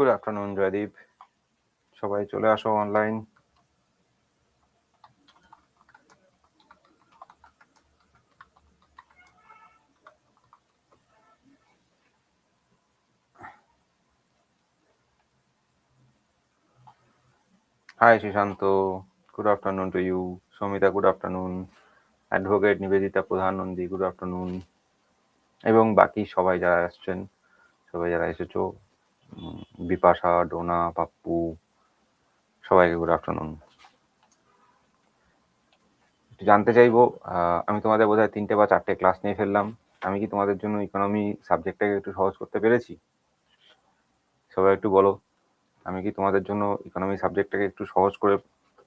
Good afternoon Joydeep, সবাই চলে আসো online. Hi Sushant, good afternoon to you. Samita, good afternoon. Advocate Nivedita Pradhan Nandi, good afternoon. এবং বাকি সবাই যারা আসছেন, সবাই যারা এসেছো, বিপাশা, ডোনা, পাপ্পু, সবাইকে গুড আফটারনুন। জানতে চাইবো, আমি তোমাদের বোধহয় 3টে বা 4টে ক্লাস নিয়ে ফেললাম। আমি কি তোমাদের জন্য ইকোনমি সাবজেক্টটাকে একটু সহজ করতে পেরেছি? সবাই একটু বলো, আমি কি তোমাদের জন্য ইকোনমি সাবজেক্টটাকে একটু সহজ করে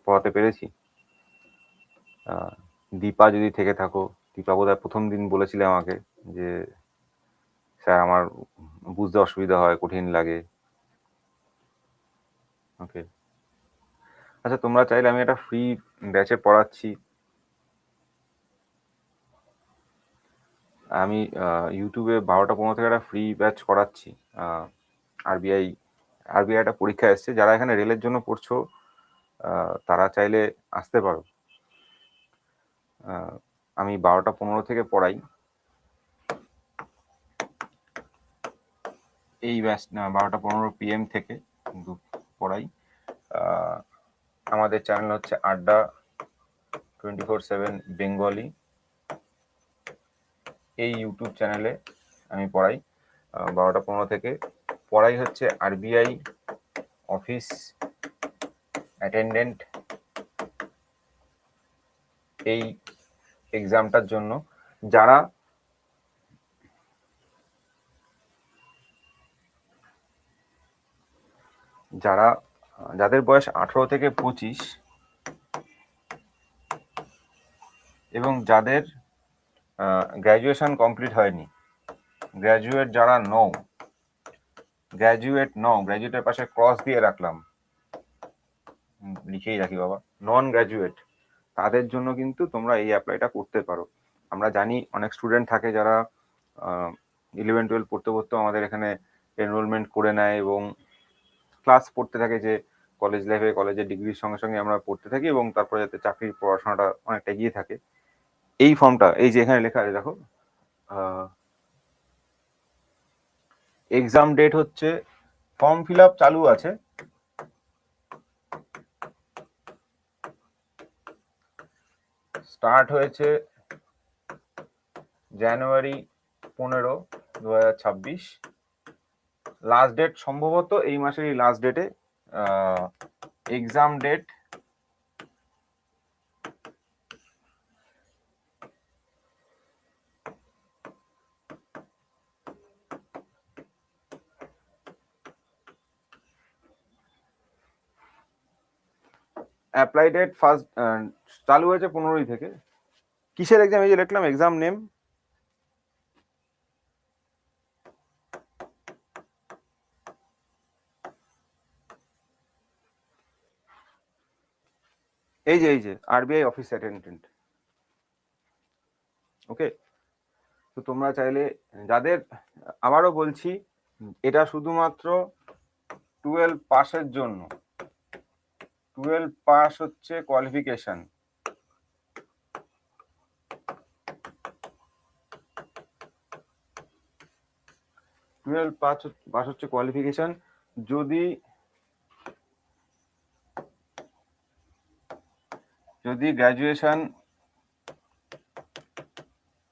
পড়াতে পেরেছি? দীপা যদি থেকে থাকো, দীপা বোধহয় প্রথম দিন বলেছিলে আমাকে যে স্যার আমার বুঝতে অসুবিধা হয়, কঠিন লাগে। ওকে, আচ্ছা তোমরা চাইলে আমি একটা ফ্রি ব্যাচে পড়াচ্ছি। আমি ইউটিউবে 12টা 15 থেকে একটা ফ্রি ব্যাচ করাচ্ছি। আরবিআই একটা পরীক্ষা এসছে, যারা এখানে রেলের জন্য পড়ছো তারা চাইলে আসতে পারো। আমি 12টা 15 থেকে পড়াই এই ব্যাচ, 12টা 15 PM থেকে কিন্তু পড়াই। আমাদের চ্যানেল হচ্ছে আড্ডা 24/7 বেঙ্গলি। এই ইউটিউব চ্যানেলে আমি পড়াই 12টা 15 থেকে। পড়াই হচ্ছে আরবিআই অফিস অ্যাটেন্ডেন্ট এই এক্সামটার জন্য, যাদের বয়স 18 থেকে 25 এবং যাদের গ্র্যাজুয়েশন কমপ্লিট হয়নি। গ্র্যাজুয়েট যারা নও, গ্র্যাজুয়েটের পাশে ক্রস দিয়ে রাখলাম, লিখেই রাখি বাবা, নন গ্র্যাজুয়েট, তাদের জন্য কিন্তু তোমরা এই অ্যাপ্লাইটা করতে পারো। আমরা জানি অনেক স্টুডেন্ট থাকে যারা 11-12 পড়তে পড়তেও আমাদের এখানে এনরোলমেন্ট করে নেয় এবং ক্লাস পড়তে থাকে, যে কলেজ লাইফে কলেজের ডিগ্রির সঙ্গে সঙ্গে আমরা পড়তে থাকি এবং তারপরে যাতে চাকরির পড়াশোনাটা অনেকটা এগিয়ে থাকে। এই ফর্মটা, এই যে এখানে লেখা আছে দেখো, এক্সাম ডেট হচ্ছে, ফর্ম ফিল আপ চালু আছে, স্টার্ট হয়েছে জানুয়ারি 15, 2026। লাস্ট ডেট সম্ভবত এই মাসেরই লাস্ট ডেটে। Exam date apply date first, চালু হয়েছে 15 থেকে। কিসের এক্সাম? এই যে লিখলাম এক্সাম নেম, এই যে আরবিআই অফিস অ্যাটেন্ডেন্ট। ওকে, তো তোমরা চাইলে যাদের, আবারও বলছি, এটা শুধুমাত্র 12 পাসের জন্য। 12 পাস হচ্ছে কোয়ালিফিকেশন। 12 পাস হচ্ছে কোয়ালিফিকেশন। যদি গ্র্যাজুয়েশন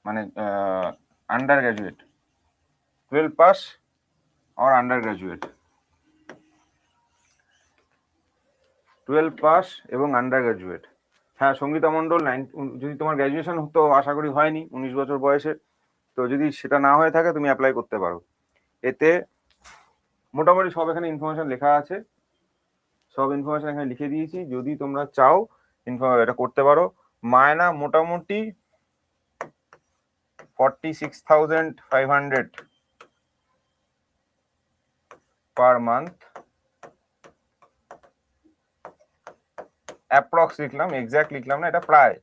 মানে আন্ডার গ্র্যাজুয়েট, 12 পাস আর আন্ডার গ্র্যাজুয়েট, 12 পাস এবং আন্ডার গ্র্যাজুয়েট। হ্যাঁ, সঙ্গীতা মণ্ডল, যদি তোমার গ্র্যাজুয়েশন তো আশা করি হয়নি 19 বছর বয়সে, তো যদি সেটা না হয়ে থাকে তুমি অ্যাপ্লাই করতে পারো। এতে মোটামুটি সব এখানে ইনফরমেশন লেখা আছে, সব ইনফরমেশন এখানে লিখে দিয়েছি। যদি তোমরা চাও এটা করতে পারো। মায়না মোটামুটি 46,500 পার মান্থ, অ্যাপ্রক্স লিখলাম, এক্সাক্ট লিখলাম না, এটা প্রায়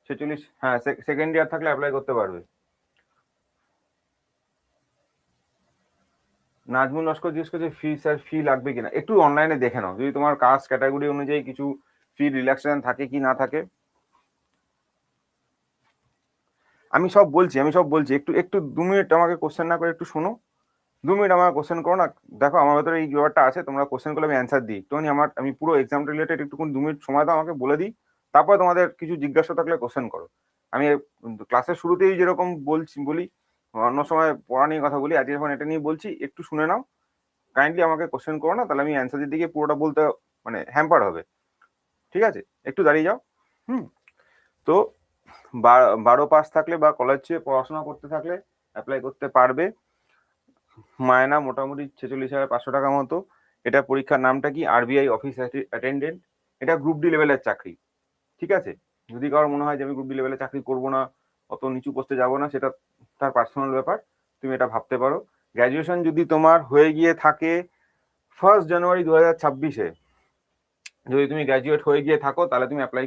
46। হ্যাঁ, সেকেন্ড ইয়ার থাকলে অ্যাপ্লাই করতে পারবে। নাজমুল লস্কর জিজ্ঞেস করছে ফি স্যার ফি লাগবে কিনা, একটু অনলাইনে দেখে নাও যদি তোমার কাস্ট ক্যাটাগরি অনুযায়ী কিছু ফি রিল্যাক্সেশন থাকে কি না থাকে। আমি সব বলছি একটু একটু 2 মিনিট আমাকে কোশ্চেন না করে একটু শোনো। 2 মিনিট আমাকে কোশ্চেন করো না। দেখো আমার ভেতরে এই ব্যাপারটা আছে, তোমরা কোশ্চেন করলে আমি অ্যান্সার দিই, একটুখানি আমি পুরো এক্সাম রিলেটেড একটুখানি 2 মিনিট সময় দাও আমাকে, বলে দিই, তারপর তোমাদের কিছু জিজ্ঞাসা থাকলে কোশ্চেন করো। আমি ক্লাসের শুরুতেই যেরকম বলি, অন্য সময় পড়া নিয়ে কথা বলি, আজকে যখন এটা নিয়ে বলছি একটু শুনে নাও, কাইন্ডলি আমাকে কোশ্চেন করো না, তাহলে আমি অ্যান্সার দিকে পুরোটা বলতে মানে হ্যাম্পার হবে। ঠিক আছে, একটু দাঁড়িয়ে যাও। তো 12 পাস থাকলে বা কলেজে পড়াশোনা করতে থাকলে অ্যাপ্লাই করতে পারবে। মায়না মোটামুটি 46,500 টাকা মতো। এটা পরীক্ষার নামটা কি, আরবিআই অফিস অ্যাটেন্ডেন্ট। এটা গ্রুপ ডি লেভেলের চাকরি। ঠিক আছে, যদি কারোর মনে হয় যে আমি গ্রুপ ডি লেভেলের চাকরি করবো না, অত নিচু পোস্টে যাবো না, সেটা তার পার্সোনাল ব্যাপার, তুমি এটা ভাবতে পারো। গ্র্যাজুয়েশন যদি তোমার হয়ে গিয়ে থাকে 1 জানুয়ারি 2026-এ, যদি তুমি গ্র্যাজুয়েট হয়ে গিয়ে থাকো তাহলে তুমি অ্যাপ্লাই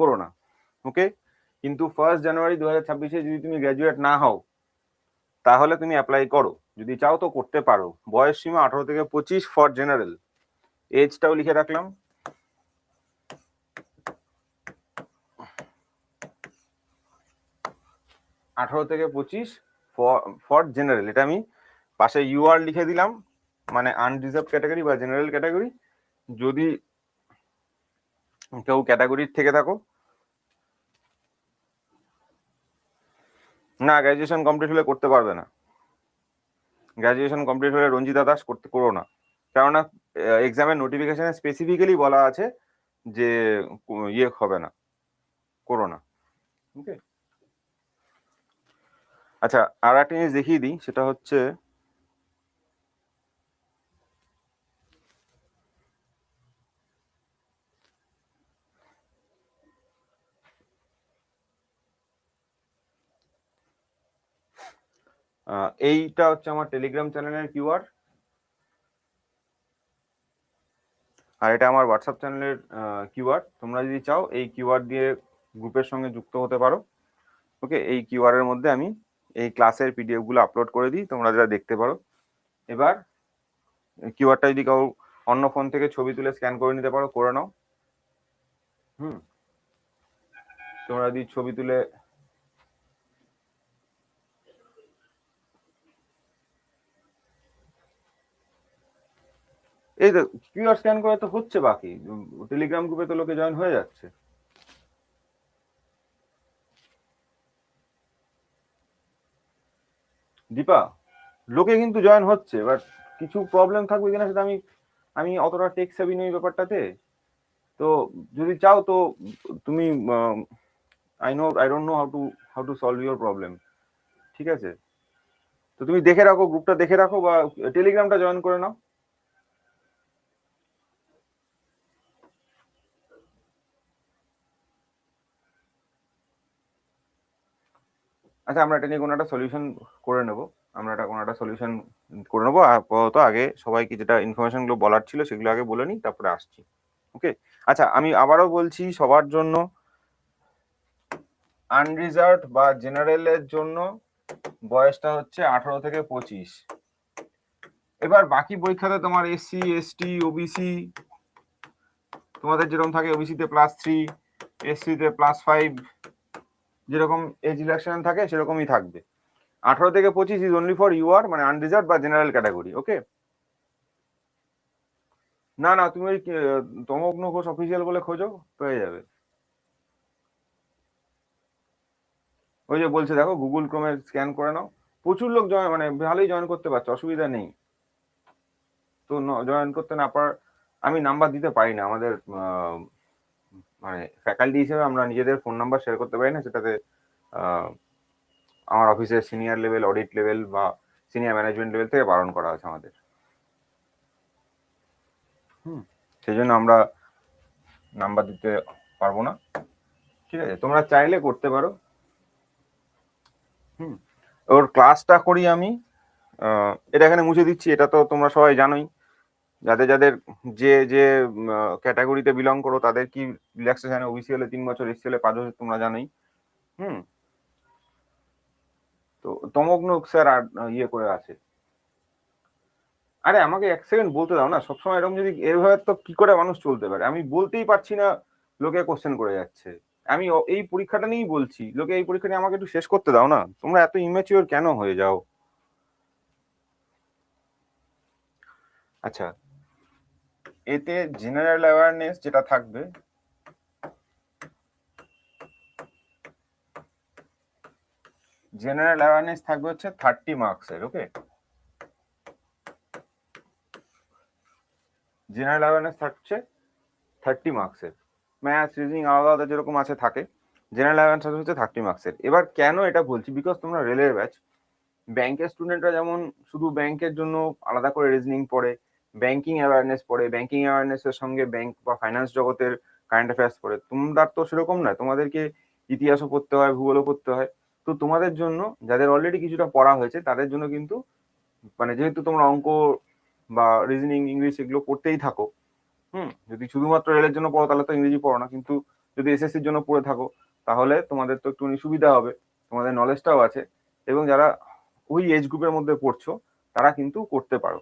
করো না। ওকে, কিন্তু 1 জানুয়ারি 2026-এ যদি তুমি গ্র্যাজুয়েট না হও তাহলে তুমি অ্যাপ্লাই করো, যদি চাও তো করতে পারো। বয়স সীমা 18 থেকে 25 ফর জেনারেল। এজটাও লিখে রাখলাম, 18 থেকে 25 ফর জেনারেল। এটা আমি পাশে ইউআর লিখে দিলাম, মানে আনরিজার্ভ ক্যাটাগরি বা জেনারেল ক্যাটাগরি। যদি কেউ ক্যাটাগরির থেকে থাকো, না গ্র্যাজুয়েশন কমপ্লিট হলে করতে পারবে না। গ্র্যাজুয়েশন কমপ্লিট হলে রঞ্জিতা দাস করো না, কেননা এক্সামের নোটিফিকেশনে স্পেসিফিক্যালি বলা আছে যে ইয়ে হবে না, করো না। ওকে, আচ্ছা আর একটা জিনিস দেখিয়ে দিই, সেটা হচ্ছে এইটা হচ্ছে আমার টেলিগ্রাম চ্যানেলের কিউআর, আর এটা আমার হোয়াটসঅ্যাপ চ্যানেলের কিউআর। তোমরা যদি চাও এই কিউআর দিয়ে গ্রুপের সঙ্গে যুক্ত হতে পারো। ওকে, এই কিউআর এর মধ্যে আমি এই ক্লাসের পিডিএফ গুলো আপলোড করে দিই, তোমরা যারা দেখতে পারো। এবার কিউআরটা যদি কেউ অন্য ফোন থেকে ছবি তুলে স্ক্যান করে নিতে পারো, করে নাও। তোমরা যদি ছবি তুলে এই তো কিউআর স্ক্যান করে তো হচ্ছে, বাকি টেলিগ্রাম গ্রুপে তো লোকে জয়েন হয়ে যাচ্ছে। দীপা, লোকে কিন্তু জয়েন হচ্ছে, বাট কিছু প্রবলেম থাকবে কিনা সেটা আমি অতটা টেক সেভি নই ব্যাপারটাতে। তো যদি চাও তো তুমি I don't know how to solve your problem. ঠিক আছে, তো তুমি দেখে রাখো, গ্রুপটা দেখে রাখো বা টেলিগ্রামটা জয়েন করে নাও। আচ্ছা, আমরা এটা নিয়ে কোনো একটা সলিউশন করে নেবো। আপাতত আগে সবাইকে যেটা ইনফরমেশন গুলো বলার ছিল সেগুলো আগে বলে নিই, তারপরে আসছি। ওকে, আচ্ছা আমি আবারও বলছি সবার জন্য, আনরিজার্ভড বা জেনারেলের জন্য বয়সটা হচ্ছে 18 থেকে 25। এবার বাকি পরীক্ষাতে তোমার এসসি এসটি ওবিসি তোমাদের যেরকম থাকে, ওবিসিতে +3, এসসিতে +5, যেরকম এজ রিল্যাক্সেশন থাকে সেরকমই থাকবে। 18 থেকে 25 ইজ অনলি ফর ইউআর, মানে আনরিজার্ভ বা জেনারেল ক্যাটাগরি। ওকে, না না তুমি ওই তমগ্ন ঘোষ অফিসিয়াল বলে খোঁজো, পেয়ে যাবে। ওই যে বলছে দেখো, গুগল ক্রোমে স্ক্যান করে নাও, প্রচুর লোক জয়েন, মানে ভালোই জয়েন করতে পারছে, অসুবিধা নেই। তো জয়েন করতে না পার, আমি নাম্বার দিতে পারি না, আমাদের মানে ফ্যাকাল্টি হিসেবে আমরা নিজেদের ফোন নাম্বার শেয়ার করতে পারি না, সেটাতে আমার অফিসের সিনিয়র লেভেল, অডিট লেভেল বা সিনিয়র ম্যানেজমেন্ট লেভেল থেকে বারণ করা আছে আমাদের। সেই জন্য আমরা নাম্বার দিতে পারবো না। ঠিক আছে, তোমরা চাইলে করতে পারো। ওর ক্লাসটা করি আমি, এটা এখানে মুছে দিচ্ছি, এটা তো তোমরা সবাই জানোই। যাদের যাদের যে যে ক্যাটাগরিতে বিলং করো তাদের কি রিল্যাক্সেশন, ওবিসি হলে 3 বছর, এসসি হলে 5 বছর, তোমরা জানোই। তো তমগ্ন স্যার আর ইয়ে করে আছে, আরে আমাকে এক সেকেন্ড বলতে দাও না, সবসময় এরকম যদি এভাবে তো কি করে মানুষ চলতে পারে? আমি বলতেই পারছি না, লোকে কোশ্চেন করে যাচ্ছে। আমি এই পরীক্ষাটা নিয়েই বলছি, লোকে এই পরীক্ষা নিয়ে আমাকে একটু শেষ করতে দাও না, তোমরা এত ইমেচিওর কেন হয়ে যাও? আচ্ছা, এতে জেনারেল অ্যাওয়ারনেস যেটা থাকবে, জেনারেল অ্যাওয়ারনেস থাকবে হচ্ছে 30 মার্কসের। ওকে, জেনারেল অ্যাওয়ারনেস থাকছে 30 মার্কসের। ম্যাথস, রিজনিং আলাদা আলাদা যেরকম আছে থাকে, জেনারেল অ্যাওয়ারনেস হচ্ছে 30 মার্কসের। এবার কেন এটা বলছি, বিকজ তোমরা রেলের ব্যাচ, ব্যাংকের স্টুডেন্টরা যেমন শুধু ব্যাংকের জন্য আলাদা করে রিজনিং পড়ে, ব্যাংকিং অ্যাওয়ারনেস পড়ে, ব্যাংকিং অ্যাওয়ারনেসের সঙ্গে ব্যাংক বা ফাইন্যান্স জগতের কারেন্ট অ্যাফেয়ার্স পড়ে, তোমরা তো সেরকম নয়, তোমাদেরকে ইতিহাসও পড়তে হয়, ভূগোলও পড়তে হয়। তো তোমাদের জন্য, যাদের অলরেডি কিছুটা পড়া হয়েছে তাদের জন্য কিন্তু, মানে যেহেতু তোমরা অঙ্ক বা রিজনিং, ইংলিশ এগুলো পড়তেই থাকো, যদি শুধুমাত্র রেলের জন্য পড়ো তাহলে তো ইংরেজি পড়ো না, কিন্তু যদি এসএসসির জন্য পড়ে থাকো তাহলে তোমাদের তো একটুখানি সুবিধা হবে, তোমাদের নলেজটাও আছে, এবং যারা ওই এজ গ্রুপের মধ্যে পড়ছো তারা কিন্তু করতে পারো।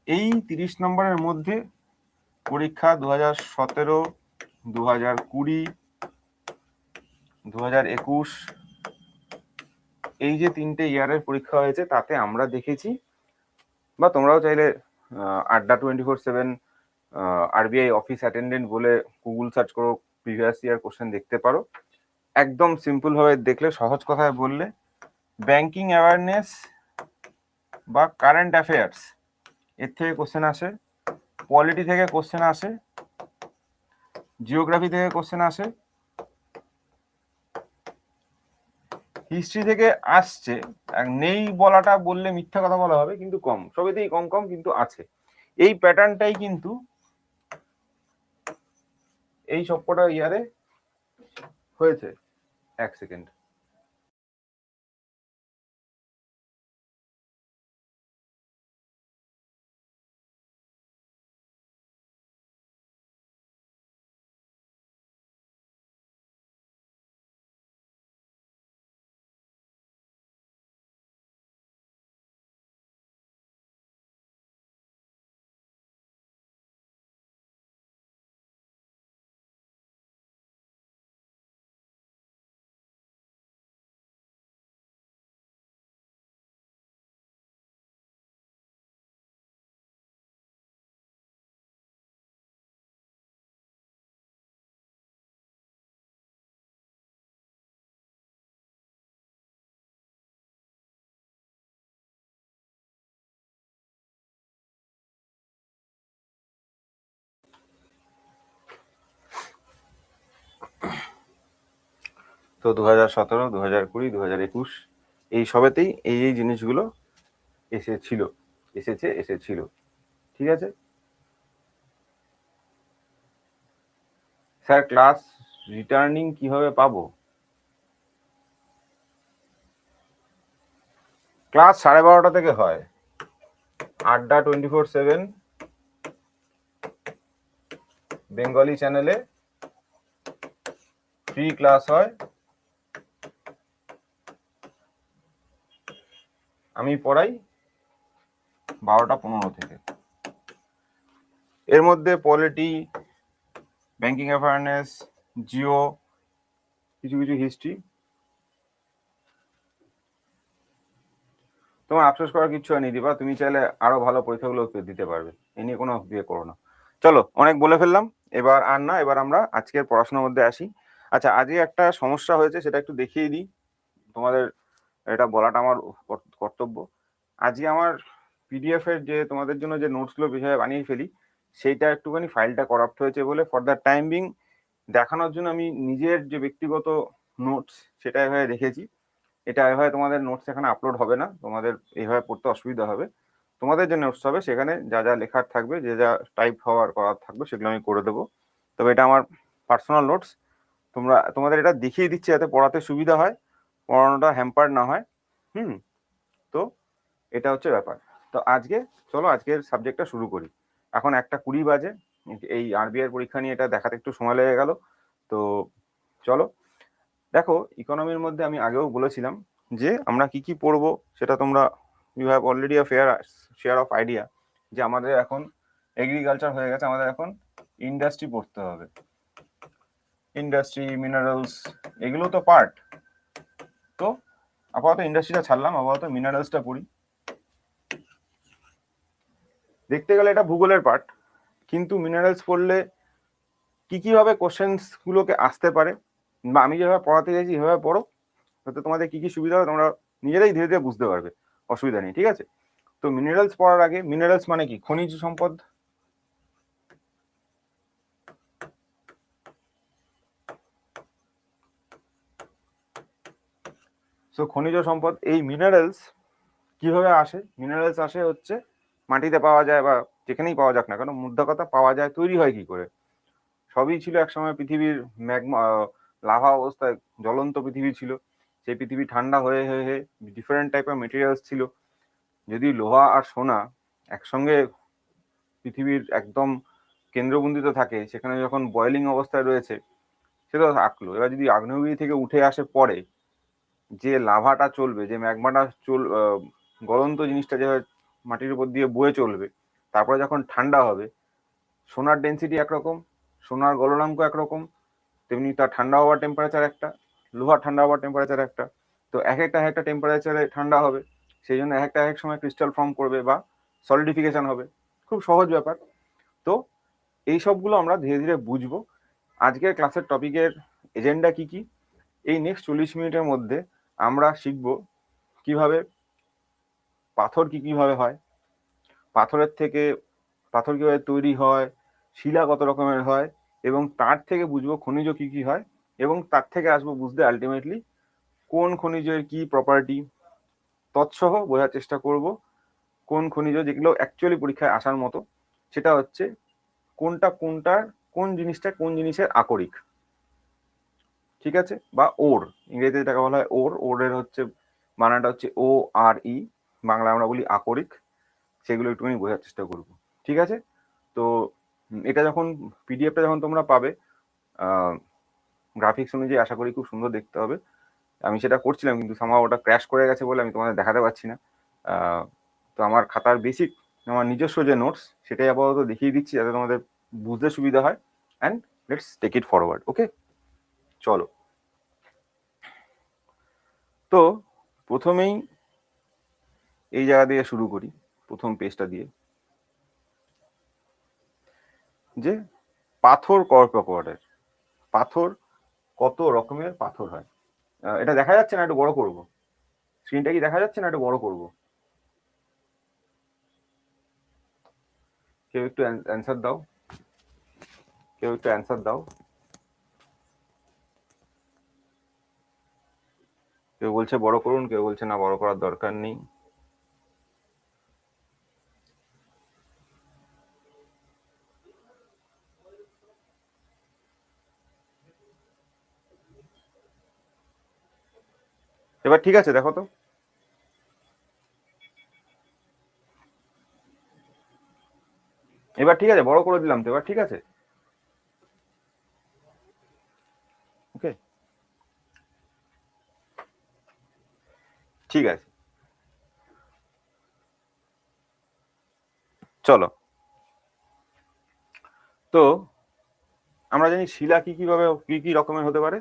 এই 30 নম্বরের মধ্যে পরীক্ষা 2017, 2020, 2021, এই যে 3টে ইয়ারের পরীক্ষা হয়েছে তাতে আমরা দেখেছি, বা তোমরাও চাইলে আড্ডা 24/7 আরবিআই অফিস অ্যাটেন্ডেন্ট বলে গুগল সার্চ করো, প্রিভিয়াস ইয়ার কোশ্চেন দেখতে পারো। একদম সিম্পল ভাবে দেখলে, সহজ কথায় বললে, ব্যাংকিং অ্যাওয়ারনেস বা কারেন্ট অ্যাফেয়ার্স এর থেকে কোশ্চেন আসে, পলিটি থেকে কোশ্চেন আসে, জিওগ্রাফি থেকে কোশ্চেন আসে, হিস্ট্রি থেকে আসছে, নেই বলাটা বললে মিথ্যা কথা বলা হবে, কিন্তু কম, সবেতেই কম কম কিন্তু আছে। এই প্যাটার্নটাই কিন্তু এই সবকটা ইয়ারে হয়েছে। এক সেকেন্ড। তো 2017, 2020, 2021 এই সবেতেই এই জিনিসগুলো এসেছিল। ঠিক আছে স্যার, ক্লাস রিটার্নিং কিভাবে পাবো? ক্লাস 12:30 থেকে হয়, আড্ডা 24/7 বেঙ্গলি চ্যানেলে ফ্রি ক্লাস হয়। আমি পড়াই 12:15 থেকে। এর মধ্যে পলিটি, ব্যাংকিং অ্যাওয়ারনেস, জিও, কিছু কিছু হিস্ট্রি। তোমার আফসোস করার কিছু হয়নি দিবা, তুমি চাইলে আরো ভালো পরীক্ষাগুলো দিতে পারবে, এ নিয়ে কোনো বিয়ে করো না। চলো, অনেক বলে ফেললাম, এবার আর না, এবার আমরা আজকের পড়াশোনার মধ্যে আসি। আচ্ছা, আজকে একটা সমস্যা হয়েছে, সেটা একটু দেখিয়ে দিই তোমাদের, এটা বলাটা আমার কর্তব্য। আজকে আমার পিডিএফ এর যে তোমাদের জন্য যে নোটসগুলো বিষয়ে বানিয়ে ফেলি, সেইটা একটুখানি ফাইলটা করাপ্ট হয়েছে বলে, ফর দ্য টাইম বিং দেখানোর জন্য আমি নিজের যে ব্যক্তিগত নোটস সেটা এভাবে রেখেছি। এটা এভাবে তোমাদের নোটস এখানে আপলোড হবে না, তোমাদের এইভাবে পড়তে অসুবিধা হবে। তোমাদের যে নোটস হবে সেখানে যা যা লেখার থাকবে, যে যা টাইপ হওয়ার করার থাকবে সেগুলো আমি করে দেবো। তবে এটা আমার পার্সোনাল নোটস, তোমাদের এটা দেখিয়ে দিচ্ছি যাতে পড়াতে সুবিধা হয়, পড়ানোটা হ্যাম্পার না হয়। তো এটা হচ্ছে ব্যাপার। তো আজকে চলো আজকের সাবজেক্টটা শুরু করি। এখন 1:20 বাজে, এই আরবিআই পরীক্ষা নিয়ে এটা দেখাতে একটু সময় লেগে গেল। তো চলো দেখো, ইকোনমির মধ্যে আমি আগেও বলেছিলাম যে আমরা কি কি পড়বো সেটা তোমরা you have already a fair share of idea যে আমাদের এখন এগ্রিকালচার হয়ে গেছে, আমাদের এখন ইন্ডাস্ট্রি পড়তে হবে। ইন্ডাস্ট্রি, মিনারেলস, এগুলো তো পার্ট। তো আপাতত ইন্ডাস্ট্রিটা ছাড়লাম, আপাতত মিনারেলসটা পড়ি। দেখতে গেলে এটা ভূগোলের পার্ট, কিন্তু মিনারেলস পড়লে কি ভাবে কোশ্চেন্স গুলোকে আসতে পারে, বা আমি যেভাবে পড়াতে চাইছি এভাবে পড়ো, তাতে তোমাদের কি সুবিধা হবে তোমরা নিজেরাই ধীরে ধীরে বুঝতে পারবে, অসুবিধা নেই, ঠিক আছে? তো মিনারেলস পড়ার আগে, মিনারেলস মানে কি? খনিজ সম্পদ। সো খনিজ সম্পদ, এই মিনারেলস কিভাবে আসে? মিনারেলস আসে হচ্ছে মাটিতে পাওয়া যায়, বা যেখানেই পাওয়া যাক না কেন, মুদ্রা কথা পাওয়া যায়, তৈরি হয় কি করে? সবই ছিল একসময় পৃথিবীর ম্যাগমা, লাভা অবস্থায় জ্বলন্ত পৃথিবী ছিল। সেই পৃথিবী ঠান্ডা হয়ে হয়ে হয়ে ডিফারেন্ট টাইপের মেটেরিয়ালস ছিল। যদি লোহা আর সোনা একসঙ্গে পৃথিবীর একদম কেন্দ্রবিন্দুতে থাকে, সেখানে যখন বয়েলিং অবস্থায় রয়েছে, সেটা থাকলো। এবার যদি আগ্নেয়গিরি থেকে উঠে আসে পরে, যে লাভাটা চলবে, যে ম্যাগমাটা গলন্ত জিনিসটা যে মাটির উপর দিয়ে বয়ে চলবে, তারপরে যখন ঠান্ডা হবে, সোনার ডেন্সিটি একরকম, সোনার গলনাঙ্ক একরকম, তেমনি তার ঠান্ডা হওয়ার টেম্পারেচার একটা, লোহার ঠান্ডা হওয়ার টেম্পারেচার একটা। তো এক একটা টেম্পারেচারে ঠান্ডা হবে, সেই জন্য এক এক সময় ক্রিস্টাল ফর্ম করবে বা সলিডিফিকেশন হবে। খুব সহজ ব্যাপার। তো এই সবগুলো আমরা ধীরে ধীরে বুঝবো। আজকের ক্লাসের টপিকের এজেন্ডা কি? এই নেক্সট 40 মিনিটের মধ্যে আমরা শিখব কিভাবে পাথর কিভাবে হয়, পাথর কিভাবে তৈরি হয়, শিলা কত রকমের হয়, এবং তার থেকে বুঝবো খনিজ কি হয়, এবং তার থেকে আসবো বুঝতে আলটিমেটলি কোন খনিজের কি প্রপার্টি, তৎসহ বোঝার চেষ্টা করব কোন খনিজ যেগুলো অ্যাকচুয়ালি পরীক্ষায় আসার মতো, সেটা হচ্ছে কোন জিনিসের আকরিক, ঠিক আছে? বা ওর, ইংরেজিতে যেটাকে বলা হয় ওর, ওরের হচ্ছে বানানটা হচ্ছে ORE, বাংলা আমরা বলি আকরিক। সেগুলো একটুখানি বোঝার চেষ্টা করব, ঠিক আছে? তো এটা যখন পিডিএফটা যখন তোমরা পাবে, গ্রাফিক্স অনুযায়ী আশা করি খুব সুন্দর দেখতে হবে। আমি সেটা করছিলাম, কিন্তু সামহাও ওটা ক্র্যাশ করে গেছে বলে আমি তোমাদের দেখাতে পারছি না। তো আমার খাতার বেসিক, আমার নিজস্ব যে নোটস, সেটাই আপাতত দেখিয়ে দিচ্ছি যাতে তোমাদের বুঝতে সুবিধা হয়। And let's take it forward. Okay, চলো। তো প্রথমেই এই জায়গা দিয়ে শুরু করি, প্রথম পেজটা দিয়ে, যে পাথর কয় প্রকারের, পাথর কত রকমের পাথর হয়। এটা দেখা যাচ্ছে না? একটু বড় করব স্ক্রিনটা। কি দেখা যাচ্ছে না? একটু বড় করব। কেউ একটু অ্যান্সার দাও, কেউ একটু অ্যান্সার দাও। কেউ বলছে বড় করুন, কেউ বলছে না বড় করার দরকার নেই। এবার ঠিক আছে? দেখো তো, এবার ঠিক আছে? বড় করে দিলাম তো, এবার ঠিক আছে? ওকে, ঠিক আছে, চলো। তো আমরা জানি শিলা কি রকমের হতে পারে।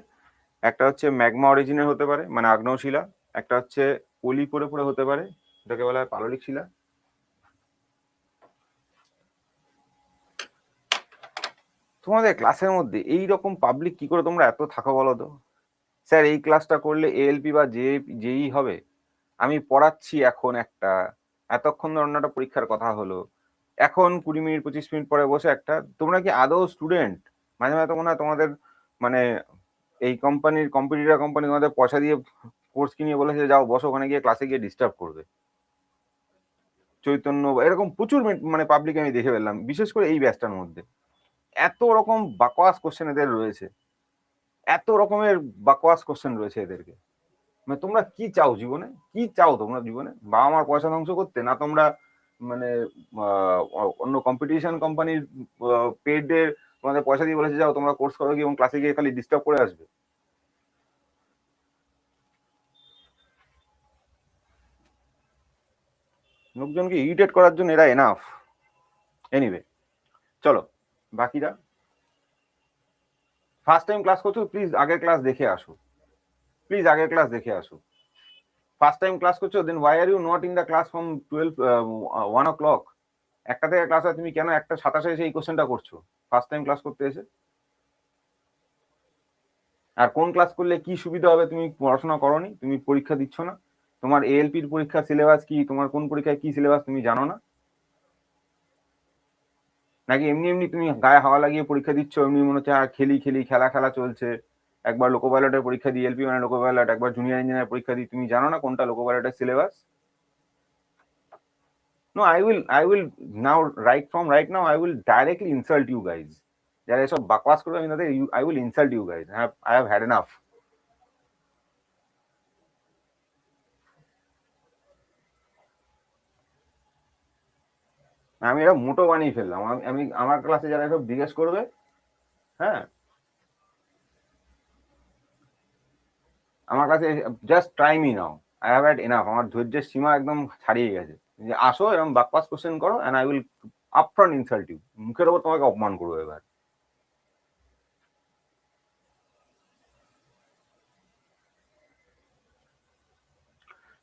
একটা হচ্ছে ম্যাগমা অরিজিনের হতে পারে, মানে আগ্নেয় শিলা। একটা হচ্ছে পলি পরে পরে হতে পারে, এটাকে বলা হয় পাললিক শিলা। তোমাদের ক্লাসের মধ্যে এই রকম পাবলিক কি করে তোমরা এত থাকো বলো তো? স্যার এই ক্লাসটা করলে ALP বা জেই হবে, আমি পড়াচ্ছি এখন একটা, এতক্ষণ ধরে অন্যটা পরীক্ষার কথা হলো, এখন 20 মিনিট 25 মিনিট পরে বসে একটা, তোমরা কি আদৌ স্টুডেন্ট? মাঝে মাঝে তো মনে হয় তোমাদের মানে এই কম্পিটিটর কোম্পানি তোমাদের পয়সা দিয়ে কোর্স কিনিয়ে বলেছে যাও বসো ওখানে গিয়ে ক্লাসে গিয়ে ডিস্টার্ব করবে। চৈতন্য এরকম প্রচুর মানে পাবলিক আমি দেখে ফেললাম, বিশেষ করে এই ব্যাচটার মধ্যে এত রকম বাকওয়াস কোশ্চেন এদের রয়েছে, এত রকমের বাকওয়াস কোশ্চেন রয়েছে এদেরকে। মানে তোমরা কি চাও জীবনে? কি চাও তোমরা জীবনে? বাবা মার পয়সা ধ্বংস করতে, না তোমরা মানে অন্য কম্পিটিশন কোম্পানির পেডে তোমাদের পয়সা দিয়ে বলেছে যাও তোমরা কোর্স করো গিয়ে এবং ক্লাসে গিয়ে খালি ডিস্টার্ব করে আসবে? লোকজনকে ইরিটেট করার জন্য এরা এনাফ। এনিওয়ে চলো বাকিরা, ফার্স্ট টাইম ক্লাস করছো প্লিজ আগের ক্লাস দেখে আসো, প্লিজ আগের ক্লাস দেখে আসো। ফার্স্ট টাইম ক্লাস করছো, then why are you not in the class from 1 o'clock? একটা থেকে ক্লাস হয়, তুমি কেন 1:27 এসে এই কোশ্চেনটা করছো ফার্স্ট টাইম ক্লাস করতে এসে? আর কোন ক্লাস করলে কি সুবিধা হবে? তুমি পড়াশোনা করোনি, তুমি পরীক্ষা দিচ্ছ না, তোমার এএলপির পরীক্ষা সিলেবাস কি, তোমার কোন পরীক্ষায় কি সিলেবাস তুমি জানো না? নাকি এমনি এমনি তুমি গায়ে হাওয়া লাগিয়ে পরীক্ষা দিচ্ছ, এমনি মনে হচ্ছে আর খেলি খেলি খেলা খেলা চলছে। একবার লোকো পাইলটের পরীক্ষা দিই, এলপি মানে লোকো পাইলট, একবার জুনিয়র ইঞ্জিনিয়ার পরীক্ষা দিই, তুমি জানো না কোনটা লোকো পাইলটের syllabus? No, I will now, right now, I will directly insult you guys. যারা এসব বাকওয়াস করবে আমি তাদের I will insult you guys. I have had enough. আমি এটা মোটো বানিয়ে ফেললাম। আমি আমার ক্লাসে যারা এসব জিজ্ঞেস করবে, হ্যাঁ আমার কাছে just try me now, I have had enough. আমার ধৈর্যের সীমা একদম ছাড়িয়ে গেছে। যে আসো এরকম বাকওয়াস কোশ্চেন করো and I will upfront insult you, মুখের ওপর তোমাকে অপমান করবো এবার।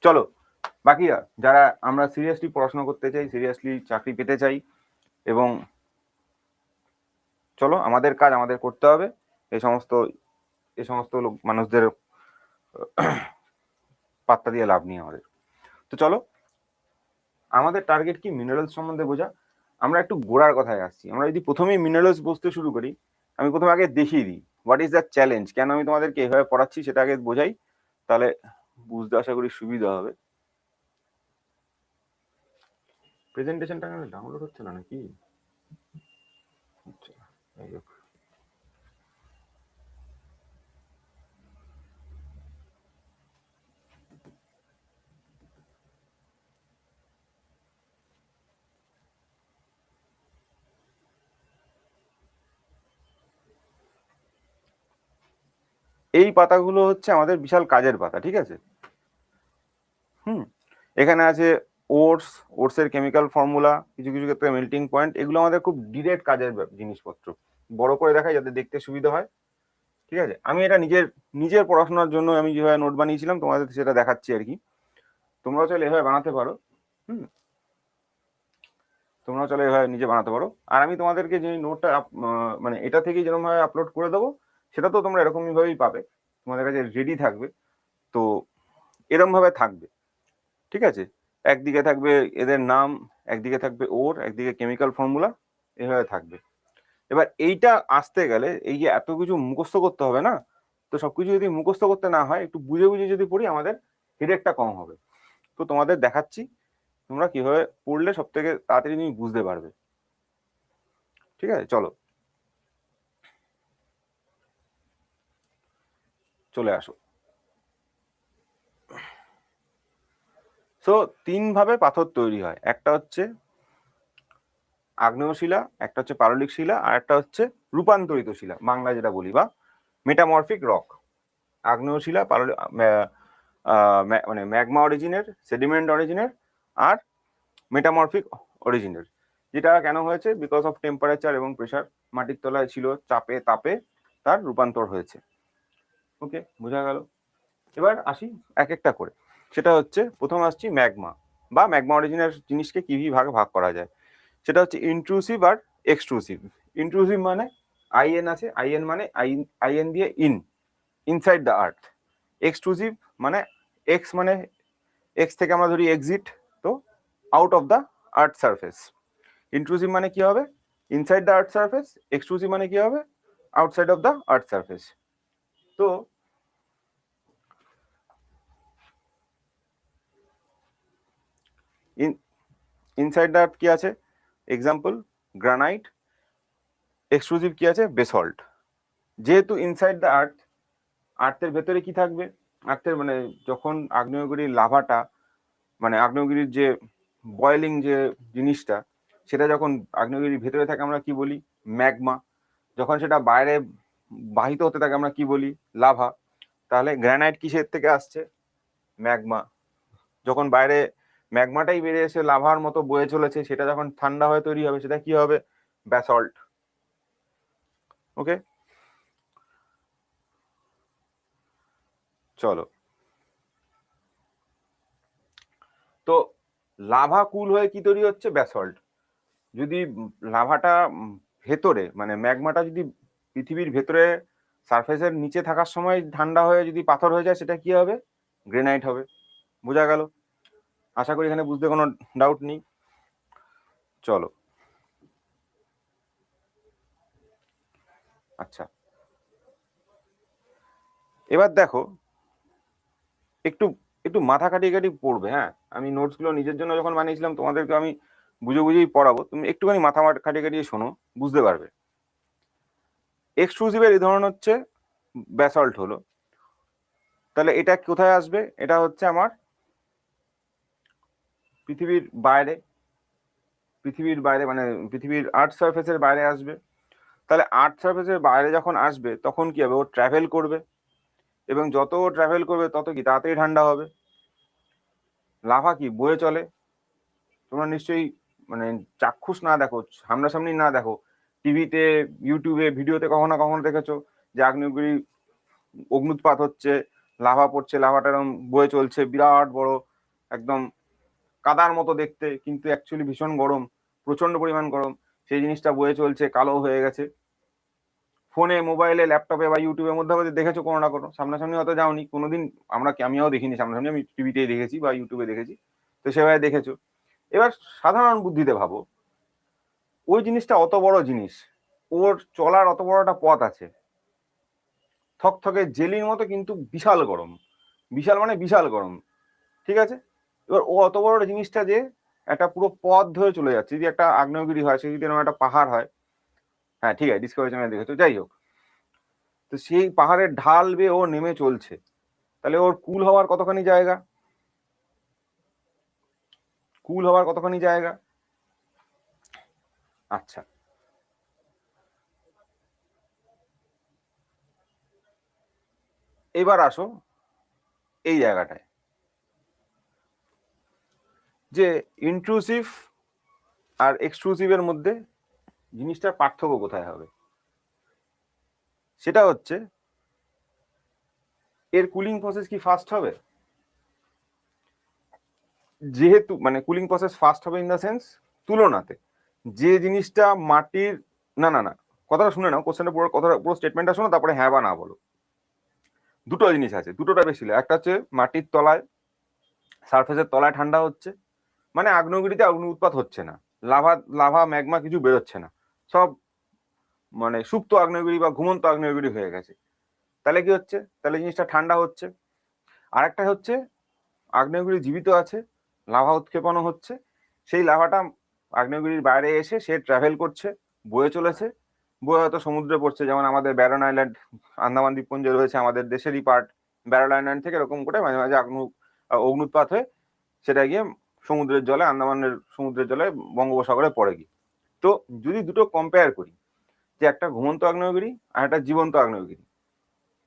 চলো বাকিরা, যারা আমরা সিরিয়াসলি পড়াশোনা করতে চাই, সিরিয়াসলি চাকরি পেতে চাই, এবং চলো আমাদের কাজ আমাদের করতে হবে, এই সমস্ত লোক মানুষদের পাত্তা দিয়ে লাভ নিয়ে আমাদের। তো চলো, আমাদের টার্গেট কি মিনারেলস সম্বন্ধে বোঝা। আমরা একটু গোড়ার কথায় আসছি। আমরা যদি প্রথমেই মিনারেলস বুঝতে শুরু করি, আমি প্রথমে আগে দেখিয়ে দিই হোয়াট ইজ দ্য চ্যালেঞ্জ, কেন আমি তোমাদেরকে এভাবে পড়াচ্ছি সেটা আগে বোঝাই, তাহলে বুঝতে আশা করি সুবিধা হবে। প্রেজেন্টেশনটা ডাউনলোড হচ্ছে না নাকি? এই পাতাগুলো হচ্ছে আমাদের বিশাল কাজের পাতা, ঠিক আছে? এখানে আছে ওটসের কেমিক্যাল ফর্মুলা, কিছু কিছু ক্ষেত্রে মেল্টিং পয়েন্ট, এগুলো আমাদের খুব ডিরেক্ট কাজের জিনিসপত্র। বড় করে দেখাই যাতে দেখতে সুবিধা হয়, ঠিক আছে? আমি এটা নিজের পড়াশোনার জন্য আমি যেভাবে নোট বানিয়েছিলাম তোমাদের সেটা দেখাচ্ছি আর কি। তোমরাও চাইলে এভাবে বানাতে পারো, তোমরাও চাইলে এভাবে নিজে বানাতে পারো। আর আমি তোমাদেরকে যে নোটটা মানে এটা থেকেই যেরকম ভাবে আপলোড করে দেবো, সেটা তো তোমরা এরকমই ভাবেই পাবে, তোমাদের কাছে রেডি থাকবে। তো এরকম ভাবে থাকবে, ঠিক আছে? একদিকে থাকবে এদের নাম, একদিকে থাকবে একদিকে কেমিক্যাল ফর্মুলা, এভাবে থাকবে। এবার এইটা আসতে গেলে এই যে এত কিছু মুখস্থ করতে হবে না, তো সবকিছু যদি মুখস্থ করতে না হয়, একটু বুঝে বুঝে যদি পড়ি আমাদের হেডেকটা কম হবে। তো তোমাদের দেখাচ্ছি তোমরা কিভাবে পড়লে সব থেকে তাড়াতাড়ি তুমি বুঝতে পারবে, ঠিক আছে? চলো চলে আসো। সো 3 ভাবে পাথর তৈরি হয়, একটা হচ্ছে আগ্নেয় শিলা, একটা হচ্ছে পাললিক শিলা, আর একটা হচ্ছে রূপান্তরিত শিলা, বাংলা যেটা বলি, বা মেটামরফিক রক। আগ্নেয় শিলা, মানে ম্যাগমা অরিজিনের, সেডিমেন্ট অরিজিনের, আর মেটামরফিক অরিজিনের। যেটা কেন হয়েছে? বিকজ অফ টেম্পারেচার এবং প্রেসার, মাটির তলায় ছিল, চাপে তাপে তার রূপান্তর হয়েছে। ওকে, বোঝা গেল? এবার আসি এক একটা করে। সেটা হচ্ছে প্রথম আসছি ম্যাগমা বা ম্যাগমা অরিজিনের জিনিসকে কি ভাগে ভাগ করা যায়। সেটা হচ্ছে ইন্ট্রুসিভ আর এক্সট্রুসিভ। ইন্ট্রুসিভ মানে আইএন আছে, আইএন মানে আইএন দিয়ে ইনসাইড দ্য আর্থ। এক্সট্রুসিভ মানে এক্স, মানে এক্স থেকে আমরা ধরি এক্সিট, তো out of the earth surface. Intrusive মানে কি হবে? Inside the earth surface. Extrusive মানে কি হবে? Outside of the earth surface. তো ইনসাইড দ্য আর্থ কি আছে? Example granite. এক্সক্লুসিভ কি আছে? বেসল্ট। যেহেতু ইনসাইড দ্য আর্থ, আর্থের ভেতরে কি থাকবে? আর্থের মানে যখন আগ্নেয়গিরির লাভাটা, মানে আগ্নেয়গিরির যে বয়েলিং যে জিনিসটা, সেটা যখন আগ্নেয়গিরির ভেতরে থাকে আমরা কি বলি? ম্যাগমা। যখন সেটা বাইরে বাহিত হতে থাকে আমরা কি বলি? লাভা। তাহলে গ্রানাইট কিসের থেকে আসছে? ম্যাগমা। যখন বাইরে ম্যাগমাটাই বেড়ে এসে লাভার মতো বয়ে চলেছে, সেটা যখন ঠান্ডা হয়ে তৈরি হবে সেটা কি হবে? ব্যাসল্ট। ওকে, চলো। তো লাভা কুল হয়ে কি তৈরি হচ্ছে? ব্যাসল্ট। যদি লাভাটা ভেতরে মানে ম্যাগমাটা যদি পৃথিবীর ভেতরে সারফেসের নিচে থাকার সময় ঠান্ডা হয়ে যদি পাথর হয়ে যায়, সেটা কি হবে? গ্রেনাইট হবে। বোঝা গেল? আশা করি এখানে বুঝতে কোনো ডাউট নেই। চলো, আচ্ছা, এবার দেখো, একটু একটু মাথা কাটিয়ে কাটিয়ে পড়বে। হ্যাঁ, আমি নোটসগুলো নিজের জন্য যখন বানিয়েছিলাম তোমাদেরকে আমি বুঝে বুঝেই পড়াবো, তুমি একটুখানি মাথা কাটিয়ে কাটিয়ে শোনো, বুঝতে পারবে। এক্সক্লুসিভের এই ধরন হচ্ছে ব্যাসল্ট হলো, তাহলে এটা কোথায় আসবে? এটা হচ্ছে আমার পৃথিবীর বাইরে, পৃথিবীর বাইরে মানে পৃথিবীর আর্থ সারফেসের বাইরে আসবে। তাহলে আর্থ সারফেসের বাইরে যখন আসবে তখন কি হবে? ও ট্রাভেল করবে, এবং যত ও ট্রাভেল করবে তত কি তাড়াতাড়ি ঠান্ডা হবে। লাভা কি বয়ে চলে? তোমরা নিশ্চয়ই মানে চাক্ষুষ না দেখো, সামনাসামনি না দেখো, টিভিতে, ইউটিউবে, ভিডিওতে কখনো না কখনো দেখেছো যে আগ্নেয়গিরি অগ্নুৎপাত হচ্ছে, লাভা পড়ছে, লাভাটা এরকম বয়ে চলছে, বিরাট বড় একদম কাদার মতো দেখতে, কিন্তু অ্যাকচুয়ালি ভীষণ গরম, প্রচন্ড পরিমাণ গরম। সেই জিনিসটা বয়ে চলছে, কালো হয়ে গেছে। ফোনে, মোবাইলে, ল্যাপটপে বা ইউটিউবের মধ্যে হয়তো দেখেছো কোনো না কোনো, সামনাসামনি হয়তো যাওনি কোনোদিন, আমিও দেখিনি সামনাসামনি, আমি টিভিতেই দেখেছি বা ইউটিউবে দেখেছি, তো সেভাবে দেখেছো। এবার সাধারণ বুদ্ধিতে ভাবো, ওই জিনিসটা অত বড় জিনিস, ওর চলার অত বড় একটা পথ আছে, থকথকে জেলির মতো, কিন্তু বিশাল গরম, বিশাল মানে বিশাল গরম, ঠিক আছে? এবার ও অত বড় জিনিসটা যে একটা পুরো পথ ধরে চলে যাচ্ছে, যদি একটা আগ্নেয়গিরি হয়, সে যদি এরকম একটা পাহাড় হয়, হ্যাঁ ঠিক আছে, ডিসকভারি চ্যানেলে দেখেছো, যাই হোক, তো সেই পাহাড়ের ঢাল বেয়ে ও নেমে চলছে, তাহলে ওর কুল হওয়ার কতখানি জায়গা? কুল হওয়ার কতখানি জায়গা? আচ্ছা, এবার আসো এই জায়গাটায়, যে ইন্ট্রুসিভ আর এক্সক্লুসিভের মধ্যে জিনিসটার পার্থক্য কোথায় হবে? সেটা হচ্ছে, এর কুলিং প্রসেস কি ফাস্ট হবে? যেহেতু মানে কুলিং প্রসেস ফাস্ট হবে ইন দ্য সেন্স, তুলনাতে যে জিনিসটা মাটির, না না না, কথাটা শুনে নাও, কোশ্চেনটা পুরো কথাটা পুরো স্টেটমেন্টটা শোনো, তারপরে হ্যাঁ বা না বলো। দুটো জিনিস আছে, দুটোটা বেশি, একটা হচ্ছে মাটির তলায়, সারফেসের তলায় ঠান্ডা হচ্ছে, মানে আগ্নেয়গিরিতে অগ্নি উৎপাত হচ্ছে না, লাভা লাভা ম্যাগমা কিছু বেরোচ্ছে না, সব মানে সুপ্ত আগ্নেয়গিরি বা ঘুমন্ত আগ্নেয়গিরি হয়ে গেছে। তাহলে কি হচ্ছে? তাহলে জিনিসটা ঠান্ডা হচ্ছে। আরেকটা হচ্ছে আগ্নেয়গিরি জীবিত আছে, লাভা উৎক্ষেপণও হচ্ছে, সেই লাভাটা আগ্নেয়গিরির বাইরে এসে সে ট্রাভেল করছে, বয়ে চলেছে, বয়ে হয়তো সমুদ্রে পড়ছে, যেমন আমাদের ব্যারন আইল্যান্ড, আন্দামান দ্বীপপুঞ্জে রয়েছে, আমাদের দেশেরই পার্ট, ব্যারন আইল্যান্ড থেকে এরকম করে মাঝে মাঝে অগ্নুৎপাত হয়ে সেটা গিয়ে সমুদ্রের জলে, আন্দামানের সমুদ্রের জলে বঙ্গোপসাগরে পড়ে গিয়ে। তো যদি দুটো কম্পেয়ার করি, যে একটা ঘুমন্ত আগ্নেয়গিরি আর একটা জীবন্ত আগ্নেয়গিরি,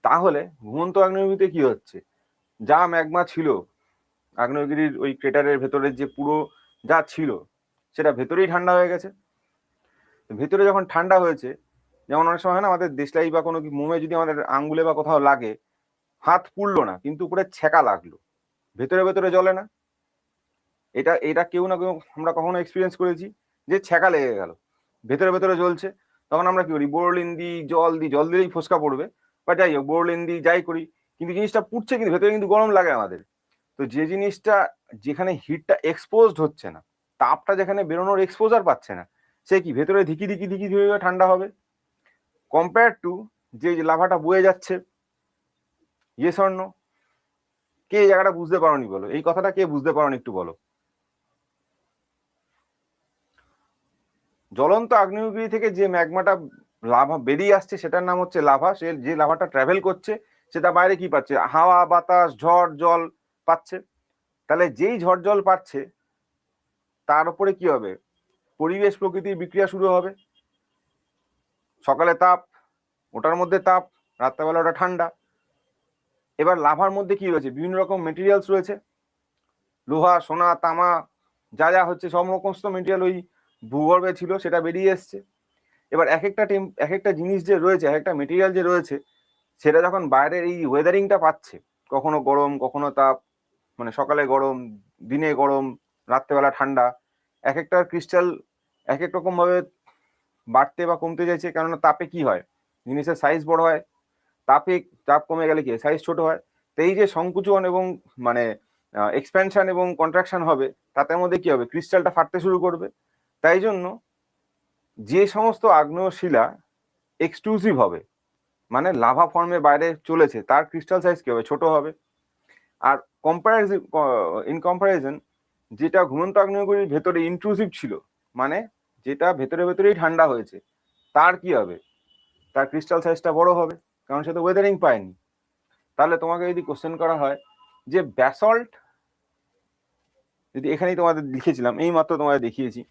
তাহলে ঘুমন্ত আগ্নেয়গিরিতে কি হচ্ছে? যা ম্যাগমা ছিল আগ্নেয়গিরির ওই ক্রেটারের ভেতরে, যে পুরো যা ছিল সেটা ভেতরেই ঠান্ডা হয়ে গেছে। ভেতরে যখন ঠান্ডা হয়েছে, যেমন অনেক সময় হয় না, আমাদের দেশলাই বা কোনো মোমে যদি আমাদের আঙ্গুলে বা কোথাও লাগে, হাত পুড়লো না কিন্তু উপরে ছ্যাঁকা লাগলো, ভেতরে ভেতরে জ্বলে না? এটা এটা কেউ না কেউ আমরা কখনো এক্সপিরিয়েন্স করেছি, যে ছ্যাঁকা লেগে গেল, ভেতরে ভেতরে জ্বলছে, তখন আমরা কি করি? বোরলিন দিই, জল দিই, জল দিলেই ফোসকা পড়বে, বা যাই হোক বোরলিন দিই, যাই করি, কিন্তু জিনিসটা পুড়ছে, কিন্তু ভেতরে কিন্তু গরম লাগে আমাদের। তো যে জিনিসটা, যেখানে হিটটা এক্সপোজড হচ্ছে না, তাপটা যেখানে বেরোনোর এক্সপোজার পাচ্ছে না, সে কি ভেতরে ধিকি ধিকি ধিকি ধীরে ঠান্ডা হবে, কম্পেয়ার টু যে লাভাটা বয়ে যাচ্ছে। Yes or no? কে এই জায়গাটা বুঝতে পারোনি বলো, এই কথাটা কে বুঝতে পারোনি একটু বলো। জ্বলন্ত আগ্নেয়গিরি থেকে যে ম্যাগমাটা লাভা বেরিয়ে আসছে সেটার নাম হচ্ছে লাভা, সে যে লাভাটা ট্রাভেল করছে সেটা বাইরে কি পাচ্ছে? হাওয়া, বাতাস, ঝড়, জল পাচ্ছে। তাহলে যেই ঝড় জল পাচ্ছে তার উপরে কি হবে? পরিবেশ প্রকৃতির বিক্রিয়া শুরু হবে। সকালে তাপ, ওটার মধ্যে তাপ, রাত্রেবেলা ওটা ঠান্ডা। এবার লাভার মধ্যে কি রয়েছে? বিভিন্ন রকম মেটেরিয়ালস রয়েছে, লোহা, সোনা, তামা যা যা হচ্ছে সমস্ত মেটেরিয়াল ওই ভূগর্ভে ছিল, সেটা বেরিয়ে এসছে। এবার এক একটা জিনিস যে রয়েছে, এক একটা মেটেরিয়াল যে রয়েছে, সেটা যখন বাইরের এই ওয়েদারিংটা পাচ্ছে, কখনো গরম কখনো তাপ, মানে সকালে গরম, দিনে গরম, রাত্রেবেলা ঠান্ডা, এক একটা ক্রিস্টাল এক এক রকম ভাবে বাড়তে বা কমতে চাইছে। কেননা তাপে কি হয়, জিনিসের সাইজ বড় হয়, তাপ কমে গেলে কি সাইজ ছোট হয়। তো এই যে সংকুচন এবং মানে এক্সপ্যানশন এবং কন্ট্রাকশন হবে, তাদের মধ্যে কি হবে, ক্রিস্টালটা ফাটতে শুরু করবে। তাই জন্য যে সমস্ত আগ্নেয় শিলা এক্সক্লুসিভ হবে, মানে লাভা ফর্মে বাইরে চলেছে, তার ক্রিস্টাল সাইজ কি হবে, ছোট হবে। আর ইন কম্পারিজন যেটা ঘুমন্ত আগ্নেয়গিরির ভেতরে ইন্ট্রুসিভ ছিল, মানে যেটা ভেতরেই ঠান্ডা হয়েছে, তার কি হবে, তার ক্রিস্টাল সাইজটা বড় হবে, কারণ সে তো ওয়েদারিং পায়নি। তাহলে তোমাকে যদি কোশ্চেন করা হয় যে ব্যাসল্ট, যদি এখানেই তোমাদের লিখেছিলাম, এই মাত্র তোমাদের দেখিয়েছি,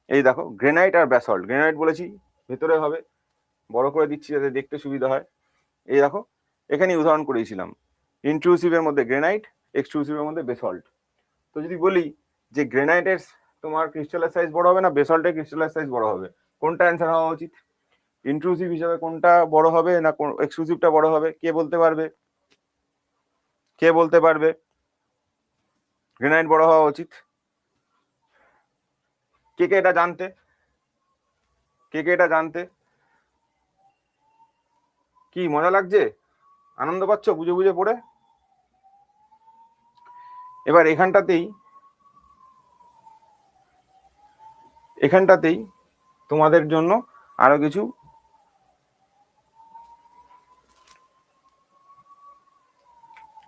এই দেখো গ্রেনাইট আর ব্যাসল্ট। গ্রেনাইট বলেছি ভেতরে হবে, বড় করে দিচ্ছি যাতে দেখতে সুবিধা হয়। এই দেখো এখানেই উদাহরণ করেছিলাম, ইন্ট্রুসিভের মধ্যে গ্রেনাইট, এক্সট্রুসিভের মধ্যে বেসল্ট। তো যদি বলি যে গ্রেনাইটের তোমার ক্রিস্টালের সাইজ বড় হবে না বেসল্টের ক্রিস্টালের সাইজ বড় হবে, কোনটা অ্যান্সার হওয়া উচিত? ইন্ট্রুসিভ হিসাবে কোনটা বড় হবে না এক্সক্লুসিভটা বড় হবে? কে বলতে পারবে? গ্রেনাইট বড় হওয়া উচিত। কে এটা জানতে কি মজা লাগছে, আনন্দ পাচ্ছ বুঝে বুঝে পড়ে? এবার এখানটাতেই তোমাদের জন্য আরো কিছু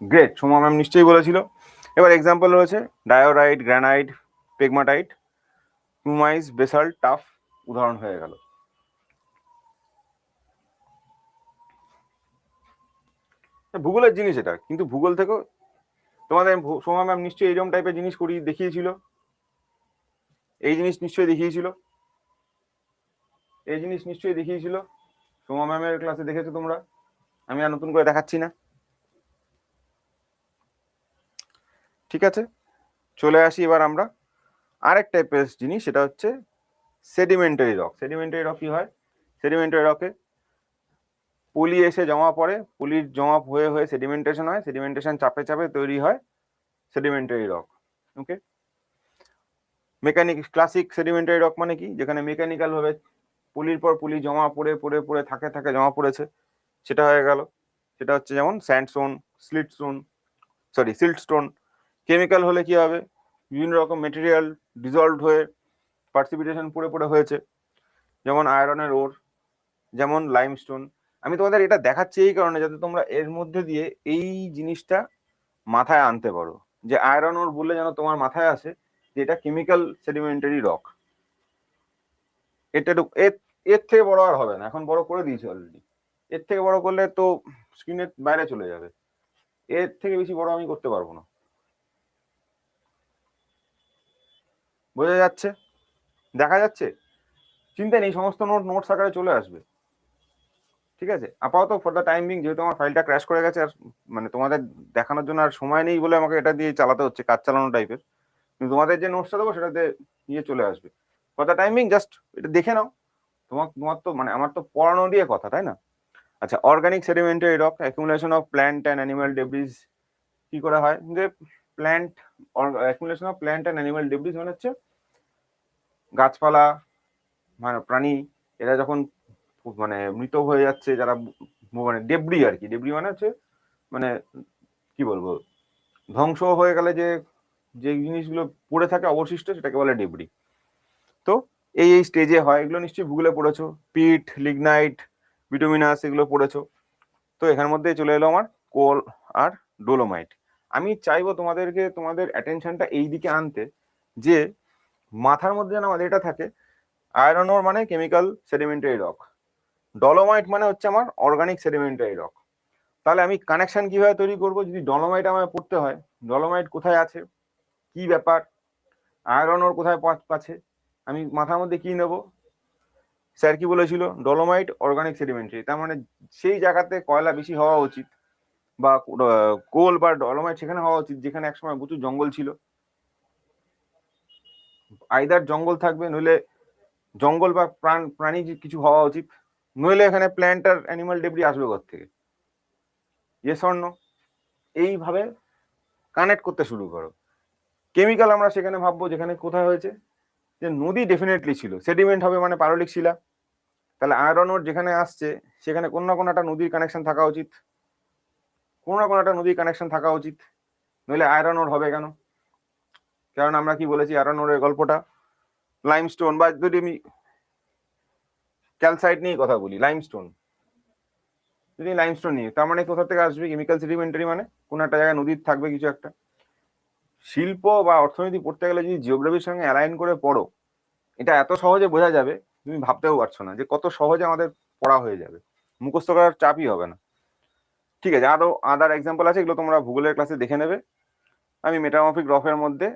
গ্রেট সোমা ম্যাম নিশ্চয়ই বলেছিল। এবার এক্সাম্পল রয়েছে diorite, granite, pegmatite, chromite, basalt, tough, উদাহরণ হয়ে গেল। ভূগোলের জিনিস এটা, কিন্তু ভূগোল থেকেও তোমাদের সোমা ম্যাম নিশ্চয়ই এইরকম টাইপের জিনিস দেখিয়েছিল। এই জিনিস নিশ্চয়ই দেখিয়েছিল সোমা ম্যামের ক্লাসে, দেখেছো তোমরা, আমি আর নতুন করে দেখাচ্ছি না। ঠিক আছে, চলে আসি এবার আমরা আরেক টাইপের জিনিস, সেটা হচ্ছে সেডিমেন্টারি রক। সেডিমেন্টারি রক কি হয়? সেডিমেন্টারি রকে পলি এসে জমা পড়ে, পলির জমা হয়ে হয়ে সেডিমেন্টেশন হয়, সেডিমেন্টেশন চাপে চাপে তৈরি হয় সেডিমেন্টারি রক। ওকে, ক্লাসিক সেডিমেন্টারি রক মানে কি, যেখানে মেকানিক্যাল ভাবে পলির পর পলি জমা পড়ে পড়ে পড়ে থাকে জমা পড়েছে, সেটা হয়ে গেল। সেটা হচ্ছে যেমন স্যান্ডস্টোন, সিল্টস্টোন। কেমিক্যাল হলে কি হবে, বিভিন্ন রকম মেটেরিয়াল ডিজলভ হয়ে পার্সিপিটেশন পড়ে পড়ে হয়েছে, যেমন আয়রনের ওর, যেমন লাইমস্টোন। আমি তোমাদের এটা দেখাচ্ছি এই কারণে যাতে তোমরা এর মধ্যে দিয়ে এই জিনিসটা মাথায় আনতে পারো, যে আয়রন ওর বললে যেন তোমার মাথায় আসে যে এটা কেমিক্যাল সেডিমেন্টারি রক। এটা এর থেকে বড় আর হবে না, এখন বড় করে দিয়েছি অলরেডি। এর থেকে বড় করলে তো স্ক্রিনের বাইরে চলে যাবে, এর থেকে বেশি বড় আমি করতে পারবো না। বোঝা যাচ্ছে? দেখা যাচ্ছে? চিন্তা নেই, সমস্ত নোটস আকারে চলে আসবে। ঠিক আছে, আপাতত ফর দ্য টাইম বিং, যেহেতু আমার ফাইলটা ক্র্যাশ করে গেছে, আর মানে তোমাদের দেখানোর জন্য আর সময় নেই বলে আমাকে এটা দিয়ে চালাতে হচ্ছে, কাজ চালানো টাইপের। কিন্তু তোমাদের যে নোটসটা দেবো সেটাতে নিয়ে চলে আসবে। For the time being just এটা দেখে নাও। তোমার তো মানে আমার তো পড়ানো দিয়ে কথা, তাই না? আচ্ছা, organic sedimentary rock accumulation of plant and animal debris. কি করে হয় যে accumulation of plant and animal debris মানে হচ্ছে গাছপালা, মানে প্রাণী, এরা যখন মানে মৃত হয়ে যাচ্ছে, যারা মানে ডেব্রি আর কি, ডেব্রি মানে হচ্ছে মানে কি বলবো, ধ্বংস হয়ে গেলে যে জিনিসগুলো পড়ে থাকে অবশিষ্ট, সেটাকে বলে ডেব্রি। তো এই স্টেজে হয়, এগুলো নিশ্চয়ই ভূগোলে পড়েছো, পিট, লিগনাইট, বিটুমিনাস, এগুলো পড়েছো। তো এখানের মধ্যে চলে এলো আমার কোল আর ডোলোমাইট। আমি চাইবো তোমাদের অ্যাটেনশনটা এই দিকে আনতে, যে মাথার মধ্যে যেন আমাদের এটা থাকে, আয়রন ওর মানে কেমিক্যাল সেডিমেন্টারি রক, ডলোমাইট মানে হচ্ছে আমার অর্গানিক সেডিমেন্টারি রক। তাহলে আমি কানেকশন কিভাবে তৈরি করব? যদি ডলোমাইট আমায় পড়তে হয়, ডলোমাইট কোথায় আছে, কি ব্যাপার, আয়রন ওর কোথায় আছে, আমি মাথার মধ্যে কি নেব? স্যার কি বলেছিল? ডলোমাইট অর্গানিক সেডিমেন্টারি, তার মানে সেই জায়গাতে কয়লা বেশি হওয়া উচিত, বা কোল বা ডলোমাইট সেখানে হওয়া উচিত যেখানে একসময় প্রচুর জঙ্গল ছিল। আইদার জঙ্গল থাকবে, নইলে জঙ্গল বা প্রাণী কিছু হওয়া উচিত, নইলে এখানে প্ল্যান্ট আর অ্যানিমাল ডেব্রি আসবে কোথা থেকে? Yes or no? এইভাবে কানেক্ট করতে শুরু করো। কেমিক্যাল আমরা সেখানে ভাববো যেখানে কোথায় হয়েছে, যে নদী ডেফিনেটলি ছিল, সেডিমেন্ট হবে মানে পারলিক শিলা, তাহলে আয়রন ওর যেখানে আসছে সেখানে কোনো না কোনো একটা নদীর কানেকশন থাকা উচিত, কোনো না কোনো একটা নদীর কানেকশন থাকা উচিত, নইলে আয়রন ওর হবে কেন? কারণ আমরা কি বলেছি আয়রন ওরের গল্পটা, লাইমস্টোন, বা যদি আমি ক্যালসাইট নিয়ে কথা বলি, লাইমস্টোন, যদি লাইমস্টোন নিয়ে, তার মানে কোথা থেকে আসবে? কেমিক্যাল সেডিমেন্টারি, মানে কোনো একটা জায়গায় নদীর থাকবে কিছু একটা। শিল্প বা অর্থনীতি পড়তে গেলে যদি জিওগ্রাফির সঙ্গে অ্যালাইন করে পড়ো, এটা এত সহজে বোঝা যাবে তুমি ভাবতেও পারছো না যে কত সহজে আমাদের পড়া হয়ে যাবে, মুখস্থ করার চাপই হবে না। ঠিক আছে, আরো আদার এক্সাম্পল আছে, এগুলো তোমরা ভূগোলের ক্লাসে দেখে নেবে। আমি মেটামরফিক রকের মধ্যে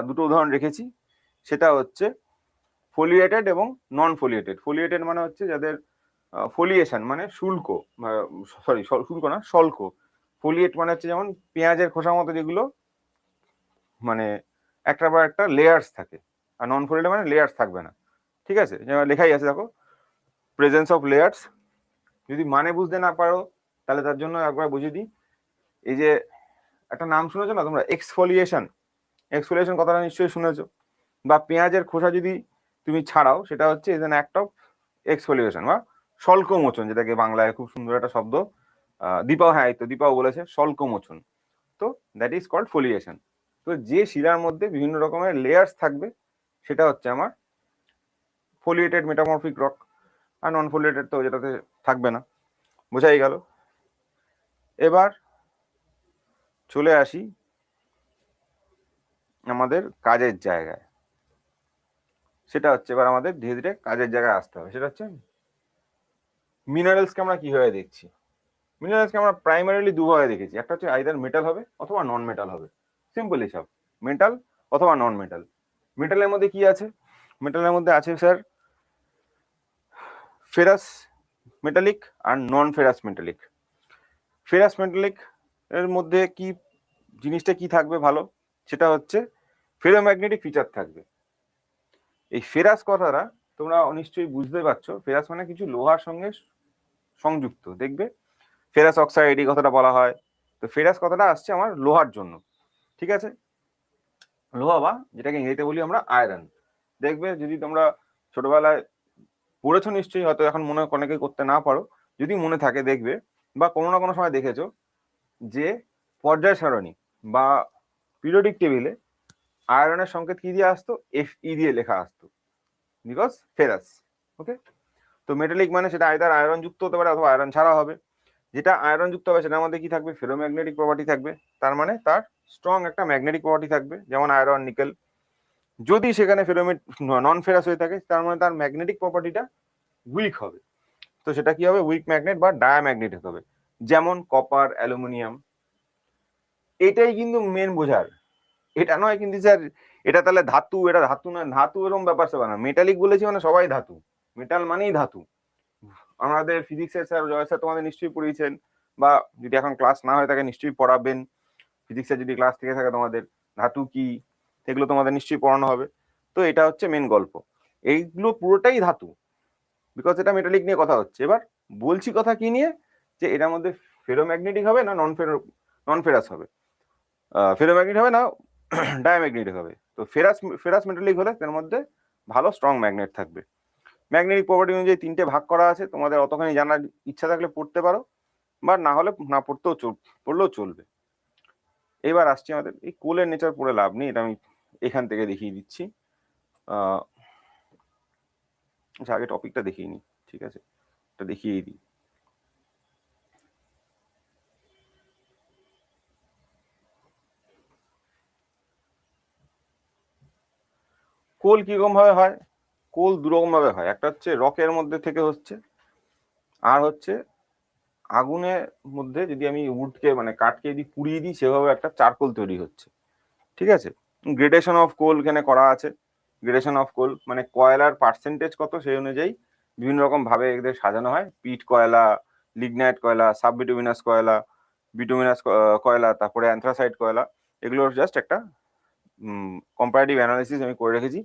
দুটো উদাহরণ রেখেছি, সেটা হচ্ছে ফোলিয়েটেড এবং নন ফোলিয়েটেড। ফোলিয়েটেড মানে হচ্ছে যাদের ফোলিয়েশন মানে শুল্ক, সরি শুল্ক না, শল্ক। ফোলিয়েট মানে হচ্ছে যেমন পেঁয়াজের খোসার মতো যেগুলো মানে একটা বা একটা লেয়ার্স থাকে, আর নন ফোলিয়েটেড মানে লেয়ার্স থাকবে না। ঠিক আছে, যেমন লেখাই আছে দেখো, প্রেজেন্স অফ লেয়ার্স। যদি মানে বুঝতে না পারো তাহলে তার জন্য একবার বুঝিয়ে দিই, এই যে একটা নাম শুনেছো না তোমরা, এক্সফোলিয়েশন। এক্সফোলিয়েশন কথাটা নিশ্চয়ই শুনেছো। বা পেঁয়াজের খোসা যদি তুমি ছাড়াও, সেটা হচ্ছে is an act of exfoliation বা স্বল্পমোচন, যেটাকে বাংলায় খুব সুন্দর একটা শব্দ দীপাও, হ্যাঁ তো দীপাও বলেছে স্বল্পমোচন। তো দ্যাট ইজ কল্ড ফোলিয়েশন। তো যে শিলার মধ্যে বিভিন্ন রকমের লেয়ার্স থাকবে সেটা হচ্ছে আমার ফোলিয়েটেড মেটামরফিক রক, আর নন ফোলিয়েটেড তো যেটাতে থাকবে না। বোঝাই গেল। এবার চলে আসি আমাদের কাজের জায়গায়, সেটা হচ্ছে এবার আমাদের ধীরে ধীরে কাজের জায়গায় আসতে হবে। সেটা হচ্ছে মিনারেলসকে আমরা কিভাবে দেখছি। মিনারেলসকে আমরা প্রাইমারিলি দুভাবে দেখেছি, একটা হচ্ছে আইদার মেটাল হবে অথবা নন মেটাল হবে। সিম্পল হিসাব, মেটাল অথবা নন মেটাল। মেটালের মধ্যে কি আছে? মেটালের মধ্যে আছে স্যার ফেরাস মেটালিক আর নন ফেরাস মেটালিক। ফেরাস মেটালিক এর মধ্যে কি জিনিসটা কি থাকবে ভালো, সেটা হচ্ছে ফেরোম্যাগনেটিক ফিচার থাকবে। এই ফেরাস কথাটা তোমরা নিশ্চয়ই বুঝতে পারছো, ফেরাস মানে কিছু লোহার সঙ্গে সংযুক্ত, দেখবে ফেরাস অক্সাইড এই কথাটা বলা হয়। তো ফেরাস কথাটা আসছে আমার লোহার জন্য। ঠিক আছে, লোহা বা যেটাকে ইংরেজিতে বলি আমরা আয়রন। দেখবে যদি তোমরা ছোটবেলায় পড়েছো নিশ্চয়ই, হয়তো এখন মনে অনেকেই করতে না পারো, যদি মনে থাকে দেখবে বা কোনো না কোনো সময় দেখেছো যে পর্যায় সারণী বা পিরিয়ডিক টেবিলে আয়রনের সংকেত কি দিয়ে আসতো? Fe দিয়ে লেখা আসতো, বিকজ ফেরাস। ওকে, তো মেটালিক মানে সেটা আইদার আয়রন যুক্ত হতে পারে অথবা আয়রন ছাড়া হবে। যেটা আয়রন যুক্ত হবে সেটার মধ্যে কি থাকবে? ফেরোম্যাগনেটিক প্রপার্টি থাকবে, তার মানে তার স্ট্রং একটা ম্যাগনেটিক প্রপার্টি থাকবে, যেমন আয়রন নিকেল। যদি সেখানে নন ফেরাস হয়ে থাকে তার মানে তার ম্যাগনেটিক প্রপার্টিটা উইক হবে। তো সেটা কি হবে? উইক ম্যাগনেট বা ডায়াম্যাগনেটিক হবে, যেমন কপার, অ্যালুমিনিয়াম। এটাই কিন্তু মেন বোঝার, এটা নয় কিন্তু স্যার এটা তাহলে ধাতু, এটা ধাতু না, ধাতু এরকম ব্যাপার সেবা না। মেটালিক বলেছি মানে সবাই ধাতু, মেটাল মানেই ধাতু। আমাদের ফিজিক্সের স্যার জয় স্যার তোমাদের নিশ্চয়ই পড়িয়েছেন, বা যদি এখন ক্লাস না হয় তাকে নিশ্চয়ই পড়াবেন। ফিজিক্সের যদি ক্লাস থেকে থাকে তোমাদের, ধাতু কি এগুলো তোমাদের নিশ্চয়ই পড়ানো হবে। তো এটা হচ্ছে মেন গল্প, এইগুলো পুরোটাই ধাতু, বিকজ এটা মেটালিক নিয়ে কথা হচ্ছে। এবার বলছি কথা কি নিয়ে, যে এটার মধ্যে ফেরোম্যাগনেটিক হবে না নন ফেরাস হবে, ফেরোম্যাগনেটিক হবে না ডায়াম্যাগনেটিক হবে। তো ফেরাস মেটালিক হলে তার মধ্যে ভালো স্ট্রং ম্যাগনেট থাকবে। ম্যাগনেটিক প্রপার্টি অনুযায়ী 3টে ভাগ করা আছে, তোমাদের অতখানি জানার ইচ্ছা থাকলে পড়তে পারো, বা না হলে না পড়লেও চলবে। এবার আসছি আমাদের এই কোলের নেচার পড়ে লাভ নেই, এটা আমি এখান থেকে দেখিয়ে দিচ্ছি। আচ্ছা আগে টপিকটা দেখিয়ে নিই, ঠিক আছে, এটা দেখিয়ে দিই। কোল কিরকম ভাবে হয়? কোল দুরকম ভাবে হয়, একটা হচ্ছে রকের মধ্যে থেকে হচ্ছে, আর হচ্ছে আগুনের মধ্যে যদি আমি উডকে মানে কাঠকে যদি পুড়িয়ে দিই সেভাবে একটা চারকোল তৈরি হচ্ছে। ঠিক আছে, গ্রেডেশন অফ কোল এখানে করা আছে। গ্রেডেশন অফ কোল মানে কয়লার পার্সেন্টেজ কত সেই অনুযায়ী বিভিন্ন রকম ভাবে এদের সাজানো হয়। পিট কয়লা, লিগনাইট কয়লা, সাববিটুমিনাস কয়লা, বিটুমিনাস কয়লা, তারপরে অ্যান্থ্রাসাইট কয়লা, এগুলোর জাস্ট একটা কম্পারেটিভ অ্যানালিসিস আমি করে রেখেছি।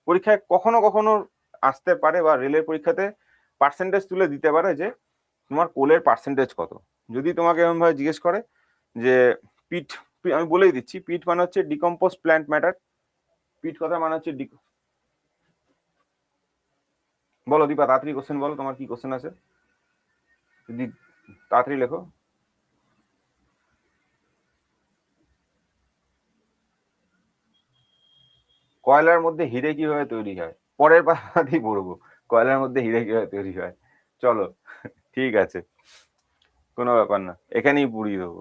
পরীক্ষায় কখনো কখনো আসতে পারে বা রেলের পরীক্ষাতে পার্সেন্টেজ তুলে দিতে পারে যে তোমার কোলের পার্সেন্টেজ কত। যদি তোমাকে এরকমভাবে জিজ্ঞেস করে যে পিট, আমি বলেই দিচ্ছি, পিট মানে হচ্ছে ডিকম্পোজ প্ল্যান্ট ম্যাটার। পিট কথা মানে হচ্ছে বলো দীপা, তাড়াতাড়ি কোশ্চেন বলো, তোমার কি কোশ্চেন আছে, যদি তাড়াতাড়ি লেখো। কয়লার মধ্যে হিরে কিভাবে তৈরি হয়, পরের পাতাতেই পড়বো, কয়লার মধ্যে হিরে কিভাবে তৈরি হয়। চলো ঠিক আছে, কোনো ব্যাপার না, এখানেই পুড়িয়ে দেবো।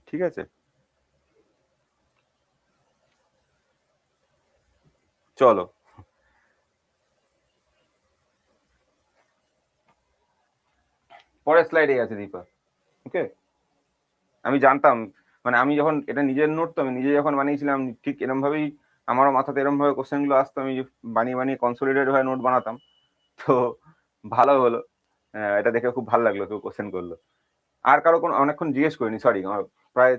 ঠিক আছে, চলো পরের স্লাইডে আছে দীপা। ওকে, আমি জানতাম, মানে আমি যখন এটা নিজের নোট তো আমি নিজে যখন বানিয়েছিলাম ঠিক এরকম ভাবেই আমারও মাথাতে এরকম ভাবে কোশ্চেন গুলো আসতো, আমি বানিয়ে বানিয়ে কনসোলিডেট হয়ে নোট বানাতাম। তো ভালো হলো, এটা দেখে খুব ভালো লাগলো কেউ কোশ্চেন করলো। আর কারো কোনো, অনেকক্ষণ জিজ্ঞেস করিনি, সরি, প্রায়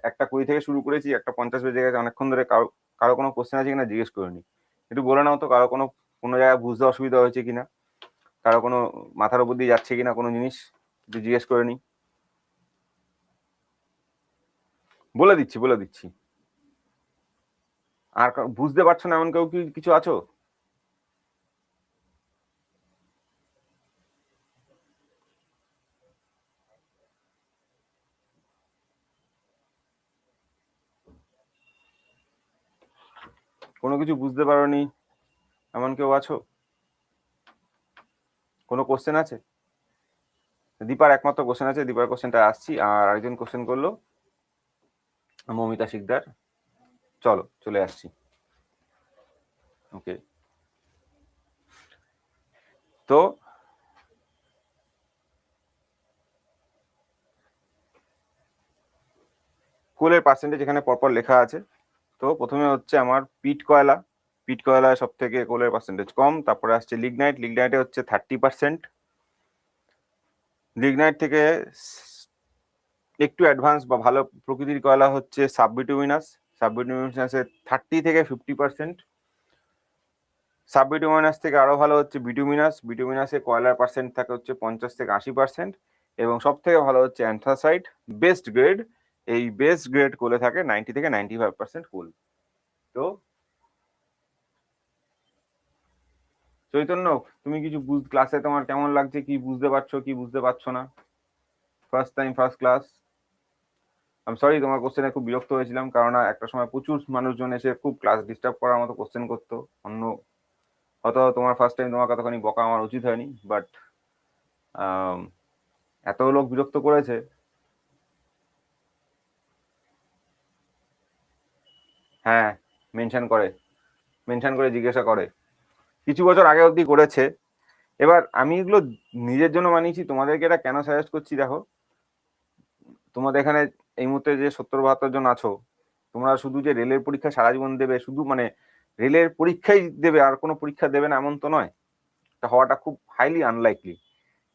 1:20 থেকে শুরু করেছি, 1:50 বেজে গেছে, অনেকক্ষণ ধরে কারো কারো কোনো কোশ্চেন আছে কিনা জিজ্ঞেস করিনি। একটু বলে নাও তো, কারো কোনো কোনো জায়গায় বুঝতে অসুবিধা হয়েছে কিনা, কারো কোনো মাথার উপর দিয়ে যাচ্ছে কিনা কোনো জিনিস, একটু জিজ্ঞেস করে নি। বলে দিচ্ছি বলে দিচ্ছি। আর বুঝতে পারছো না এমন কেউ কি কিছু আছো? কোনো কিছু বুঝতে পারোনি এমন কেউ আছো? কোনো কোশ্চেন আছে? দীপার একমাত্র কোশ্চেন আছে, দীপার কোশ্চেনটা আসছি। আর আরেকজন কোশ্চেন করলো মৌমিতা শিকদার, চলো চলে আসছি। ওকে, তো কোলের পার্সেন্টেজ এখানে পরপর লেখা আছে। তো প্রথমে হচ্ছে আমার পিট কয়লা, পিট কয়লায় সব থেকে কোলের পার্সেন্টেজ কম। তারপরে আসছে লিগনাইট, লিগনাইটে হচ্ছে 30%। লিগনাইট থেকে একটু অ্যাডভান্স বা ভালো প্রকৃতির কয়লা হচ্ছে সাববিটুমিনাস, সাববিটুমিনাসে 30 থেকে 50%। সাববিটুমিনাস থেকে আরো ভালো হচ্ছে বিটুমিনাস, বিটুমিনাসে কয়লার পার্সেন্ট থাকে হচ্ছে 50 থেকে 80%। এবং সব থেকে ভালো হচ্ছে অ্যান্থ্রাসাইট, বেস্ট গ্রেড। এই বেস্ট গ্রেড কোলে থাকে 90 থেকে 95% কোল। তো চৈতন্য, তুমি কিছু ক্লাসে তোমার কেমন লাগছে, কি বুঝতে পারছো কি বুঝতে পারছো না? First time first class. আমি সরি, তোমার কোশ্চেনে খুব বিরক্ত হয়েছিলাম, কারণ একটা সময় প্রচুর মানুষজন এসে খুব ক্লাস ডিস্টার্ব করার মতো কোশ্চেন করতো। অন্য হয়তো তোমার ফার্স্ট টাইম, তোমার কতখানি বকা আমার উচিত হয়নি, বাট এত লোক বিরক্ত করেছে। হ্যাঁ, মেনশন করে, মেনশন করে জিজ্ঞাসা করে, কিছু বছর আগে অবধি করেছে। এবার আমি এগুলো নিজের জন্য বানিয়েছি, তোমাদেরকে এটা কেন সাজেস্ট করছি দেখো, তোমাদের এখানে এই মুহূর্তে যে 70-72 জন আছো, তোমরা শুধু যে রেলের পরীক্ষা সারা জীবন দেবে, শুধু মানে রেলের পরীক্ষাই দেবে আর কোনো পরীক্ষা দেবে না এমন তো নয়। এটা হওয়াটা খুব হাইলি আনলাইকলি।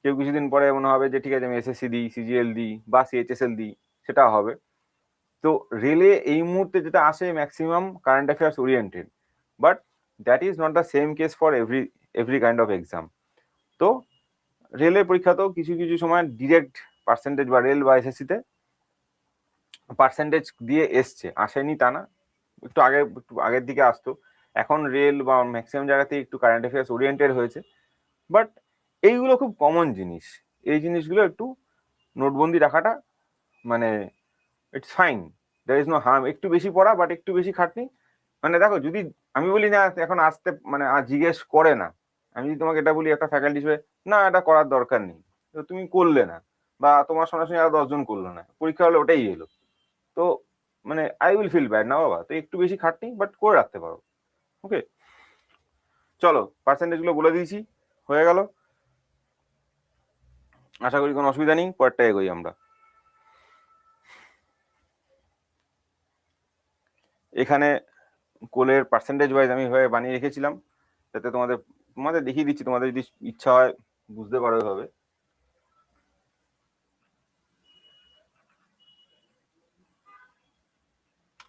কেউ কিছুদিন পরে মনে হবে যে ঠিক আছে আমি এসএসসি দিই, সিজিএল দিই বা সিএইচএসএল দিই, সেটা হবে। তো রেলে এই মুহূর্তে যেটা আসে maximum current affairs oriented, but that is not the same case for every kind of exam. তো রেলের পরীক্ষাতেও কিছু কিছু সময় ডিরেক্ট পার্সেন্টেজ বা রেল বা এসএসসিতে পার্সেন্টেজ দিয়ে এসছে, আসেনি তা না, একটু আগের দিকে আসতো। এখন রেল বা ম্যাক্সিমাম জায়গাতে একটু কারেন্ট অ্যাফেয়ার্স ওরিয়েন্টেড হয়েছে। বাট এইগুলো খুব কমন জিনিস, এই জিনিসগুলো একটু নোটবন্দি রাখাটা মানে it's fine, there is no harm. একটু বেশি পড়া বাট একটু বেশি খাটনি। মানে দেখো, যদি আমি বলি না এখন আসতে মানে জিজ্ঞেস করে না, আমি যদি তোমাকে এটা বলি একটা ফ্যাকাল্টি হিসেবে, না এটা করার দরকার নেই, তো তুমি করলে না, বা তোমার সঙ্গে আরো 10 জন করলো না, পরীক্ষা হলে ওটাই এলো, তো মানে আই উইল ফিল ব্যাড না বাবা। তো একটু বেশি খাটনি বাট করে রাখতে পারো। ওকে, চলো পার্সেন্টেজ গুলো বলে দিয়েছি, হয়ে গেল, আশা করি কোনো অসুবিধা নেই। পরেরটা এগোই আমরা। এখানে কোলের পার্সেন্টেজ ওয়াইজ আমি হয়ে বানিয়ে রেখেছিলাম, যাতে তোমাদের তোমাদের দেখিয়ে দিচ্ছি, তোমাদের যদি ইচ্ছা হয় বুঝতে পারো এভাবে।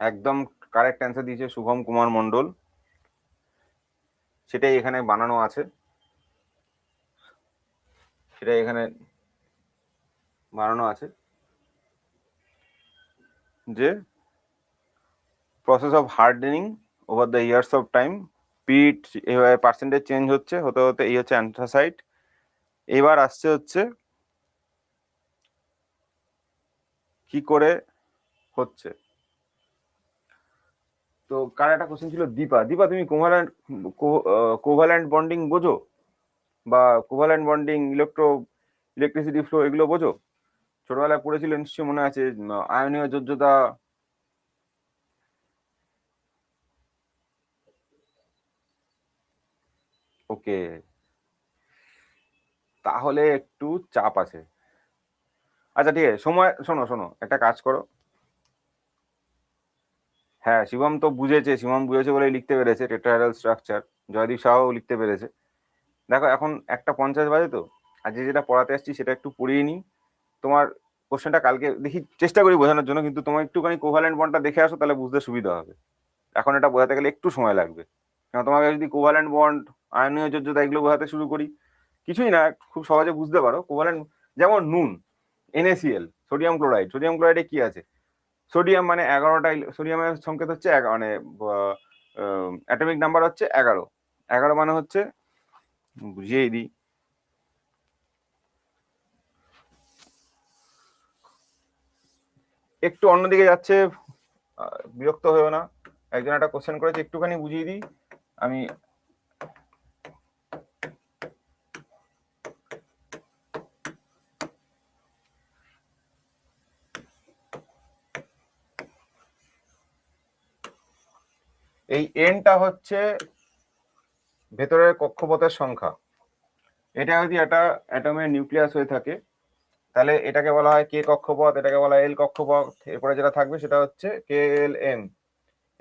একদম কারেক্ট অ্যান্সার দিয়েছে শুভম কুমার মন্ডল, সেটাই এখানে বানানো আছে, সেটাই এখানে বানানো আছে যে process of hardening over the years of time, পিট এভাবে পার্সেন্টেজ চেঞ্জ হচ্ছে হতে হতে এই হচ্ছে অ্যান্থ্রাসাইট। এবার আসছে হচ্ছে কি করে হচ্ছে। তো কার একটা কোশ্চেন ছিল, দীপা, দীপা তুমি কোভাল্যান্ট বন্ডিং বোঝো, বা কোভাল্যান্ট বন্ডিং, ইলেকট্রিসিটি ফ্লো এগুলো বোঝো? ছোটবেলায় পড়েছিলেন নিশ্চয়ই, মনে আছে আয়নীয় যোজ্যতা। ওকে, তাহলে একটু চাপ আছে। আচ্ছা ঠিক আছে, সময় শোনো শোনো, একটা কাজ করো। হ্যাঁ শিবম তো বুঝেছে, শিবম বুঝেছে বলেই লিখতে পেরেছে টেট্রাহেড্রাল স্ট্রাকচার, জয়দীপ সাহাও লিখতে পেরেছে। দেখো এখন 1:50 বাজে, তো আজকে যেটা পড়াতে আসছি সেটা একটু পড়িয়ে নিই। তোমার কোশ্চেনটা কালকে দেখি, চেষ্টা করি বোঝানোর জন্য, কিন্তু তোমার একটুখানি কোভালেন্ট বন্ডটা দেখে আসো, তাহলে বুঝতে সুবিধা হবে। এখন এটা বোঝাতে গেলে একটু সময় লাগবে, কারণ তোমাকে যদি কোভালেন্ট বন্ড, আয়নীয় যোজ্যতা এগুলো বোঝাতে শুরু করি, কিছুই না, খুব সহজে বুঝতে পারো। কোভালেন্ট যেমন নুন, NaCl, সোডিয়াম ক্লোরাইড, সোডিয়াম ক্লোরাইডে কি আছে, সোডিয়াম মানে 11টা, সোডিয়ামের সংকেত হচ্ছে মানে অ্যাটমিক নাম্বার হচ্ছে 11, 11 মানে হচ্ছে, বুঝিয়েই দিই, একটু অন্যদিকে যাচ্ছে, বিরক্ত হয়েও না, একজন একটা কোশ্চেন করেছে, একটুখানি বুঝিয়ে দিই আমি। এই এনটা হচ্ছে ভেতরের কক্ষপথের সংখ্যা। এটা যদি একটা অ্যাটমের নিউক্লিয়াস হয়ে থাকে, তাহলে এটাকে বলা হয় কে কক্ষপথ, এটাকে বলা হয় এল কক্ষপথ, এরপরে যেটা থাকবে সেটা হচ্ছে KLM।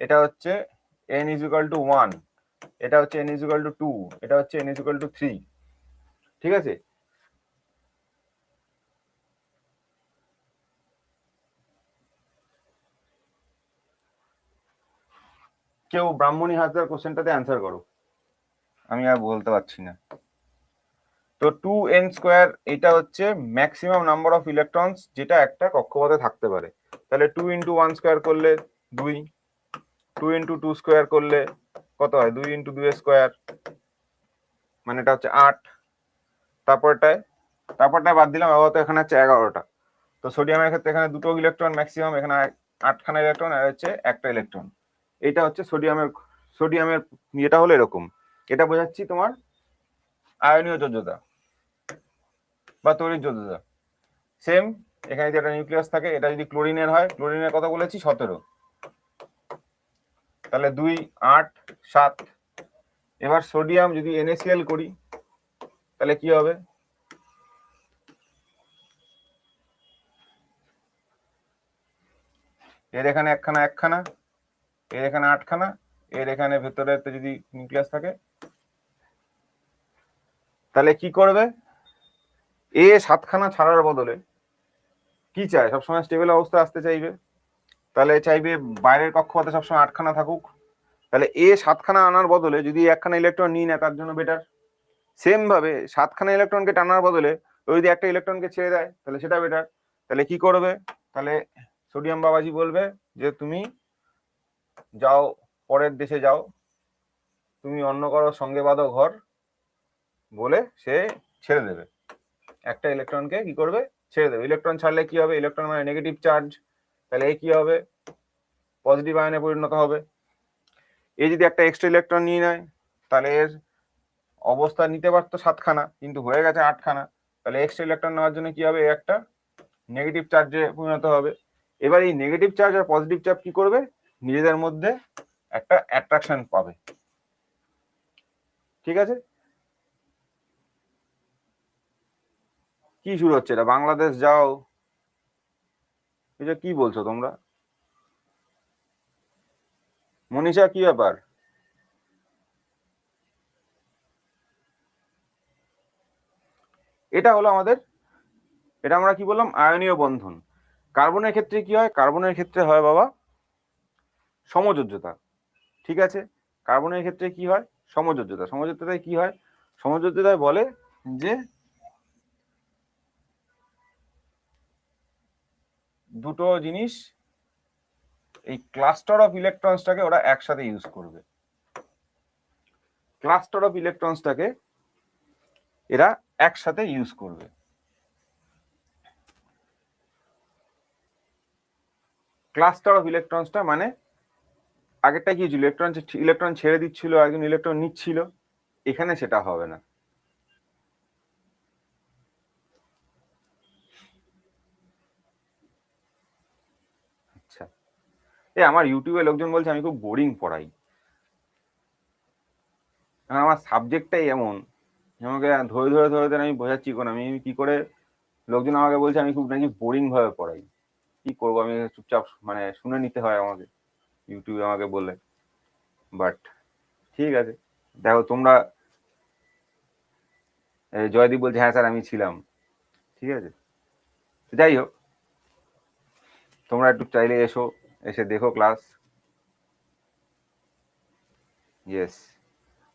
এটা হচ্ছে n=1, এটা হচ্ছে n=2, এটা হচ্ছে n=3। ঠিক আছে, কেউ ব্রাহ্মণী হাজরার কোশ্চেনটাতে অ্যান্সার করো, আমি আর বলতে পারছি না। তো 2n², এটা হচ্ছে ম্যাক্সিমাম নাম্বার অফ ইলেকট্রনস যেটা একটা কক্ষপথে থাকতে পারে। তাহলে 2 × 1² করলে 2, 2 × 2² করলে কত হয়, 2 × 2², মানে এটা হচ্ছে 8। তারপরটায় বাদ দিলাম, আবার তো এখানে হচ্ছে 11টা। তো সোডিয়ামের ক্ষেত্রে এখানে 2টো ইলেকট্রন ম্যাক্সিমাম, এখানে 8খানা ইলেকট্রন, আর হচ্ছে একটা ইলেকট্রন। এটা হচ্ছে সোডিয়ামের ইয়েটা হলো এরকম। এটা বোঝাচ্ছি তোমার আয়নীয় যোজ্যতা বা তড়িৎ যোজ্যতা। সেম, এখানে যদি একটা নিউক্লিয়াস থাকে, এটা যদি ক্লোরিনের হয়, ক্লোরিনের কথা বলেছি 17, তাহলে 2, 8, 7। এবার সোডিয়াম যদি NaCl করি, তাহলে কি হবে, এর এখানে একখানা, এর এখানে 8খানা, এর এখানে ভেতরে যদি নিউক্লিয়াস থাকে, তাহলে কি করবে, 7খানা ছাড়ার বদলে কি চায়, সবসময় স্টেবল অবস্থা আসতে চাইবে, তাহলে চাইবে বাইরের কক্ষপথে সবসময় 8খানা থাকুক। তাহলে 7খানা আনার বদলে যদি 1খানা ইলেকট্রন নিয়ে নেয়, তার জন্য বেটার। সেম ভাবে 7খানা ইলেকট্রনকে টানার বদলে ওই যদি একটা ইলেকট্রনকে ছেড়ে দেয়, তাহলে সেটা বেটার। তাহলে কি করবে, তাহলে সোডিয়াম বাবাজি বলবে যে তুমি যাও, পরের দেশে যাও, তুমি অন্য কারো সঙ্গে বাঁধো ঘর, বলে সে ছেড়ে দেবে একটা ইলেকট্রনকে, কি করবে, ছেড়ে দেবে। ইলেকট্রন ছাড়লে কি হবে, ইলেকট্রন মানে নেগেটিভ চার্জ, তাহলে এই কি হবে, পজিটিভ আয়নে পরিণত হবে। এই যদি একটা এক্সট্রা ইলেকট্রন নিয়ে নেয়, তাহলে এর অবস্থা নিতে পারতো 7খানা, কিন্তু হয়ে গেছে 8খানা, তাহলে এক্সট্রা ইলেকট্রন নেওয়ার জন্য কি হবে, একটা নেগেটিভ চার্জে পরিণত হবে। এবার এই নেগেটিভ চার্জ আর পজিটিভ চার্জ কি করবে, নিজেদের মধ্যে একটা অ্যাট্রাকশন পাবে। ঠিক আছে, কি শুরু হচ্ছে এটা, বাংলাদেশ যাও, এটা কি বলছো তোমরা, মনীষা কি ব্যাপার? এটা হলো আমাদের, এটা আমরা কি বললাম, আয়নীয় বন্ধন। কার্বনের ক্ষেত্রে কি হয়, কার্বনের ক্ষেত্রে হয় বাবা সমযোজ্যতা। ঠিক আছে, কার্বনের ক্ষেত্রে কি হয়? সমযোজ্যতা। সমযোজ্যতায় কি হয়? সমযোজ্যতায় বলে যে দুটো জিনিস এই ক্লাস্টার অফ ইলেকট্রনসটাকে ওরা একসাথে ইউজ করবে। ক্লাস্টার অফ ইলেকট্রনসটাকে এরা একসাথে ইউজ করবে। ক্লাস্টার অফ ইলেকট্রনসটা মানে আগেরটা কি ছিল? ইলেকট্রন ছেড়ে দিচ্ছিল, একজন ইলেকট্রন নিচ্ছিল। এখানে সেটা হবে না। আচ্ছা, আমার ইউটিউবে লোকজন বলছে আমি খুব বোরিং পড়াই। আমার সাবজেক্টটাই এমন, আমাকে ধরে ধরে ধরে ধরে আমি বোঝাচ্ছি কোন আমি কি করে। লোকজন আমাকে বলছে আমি খুব নাকি বোরিং ভাবে পড়াই। কি করবো, আমি চুপচাপ মানে শুনে নিতে হয় আমাকে, ইউটিউবে আমাকে বলে। বাট ঠিক আছে, দেখো তোমরা, জয়দীপ বলছে হ্যাঁ স্যার আমি ছিলাম। ঠিক আছে, যাই হোক, তোমরা একটু চাইলে এসো, এসে দেখো ক্লাস। ইয়েস,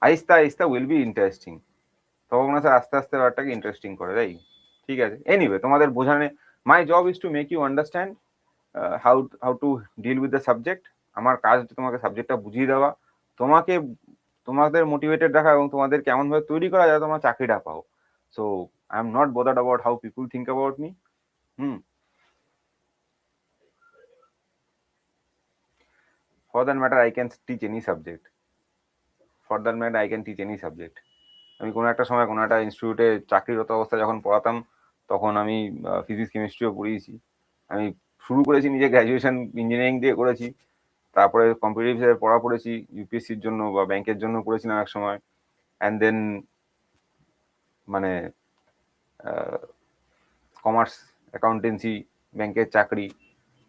আইস্তা আইস্তা উইল বি ইন্টারেস্টিং। তখন না স্যার আস্তে আস্তে ব্যাপারটাকে ইন্টারেস্টিং করে, তাই? ঠিক আছে, এনিওয়ে তোমাদের বোঝানো, my job is to make you understand how how to deal with the subject. আমার কাজ হচ্ছে তোমাকে সাবজেক্টটা বুঝিয়ে দেওয়া, তোমাকে তোমাদের মোটিভেটেড রাখা এবং তোমাদের কেমন ভাবে তৈরি করা যাতে তোমরা চাকরিটা পাও। So I am not bothered about how people think about me. For that matter I can teach any subject. For that matter I can teach any subject. আমি কোনো একটা সময় কোনো একটা ইনস্টিটিউটে চাকরিরত অবস্থায় যখন পড়াতাম, তখন আমি ফিজিক্স কেমিস্ট্রিও পড়িয়েছি। আমি শুরু করেছি নিজে গ্র্যাজুয়েশন ইঞ্জিনিয়ারিং দিয়ে করেছি, তারপরে কম্পিটিটিভ পড়া পড়েছি, ইউপিএসসির জন্য বা ব্যাংকের জন্য পড়েছিলাম এক সময়। অ্যান্ড দেন মানে কমার্স, অ্যাকাউন্টেন্সি, ব্যাংকের চাকরি।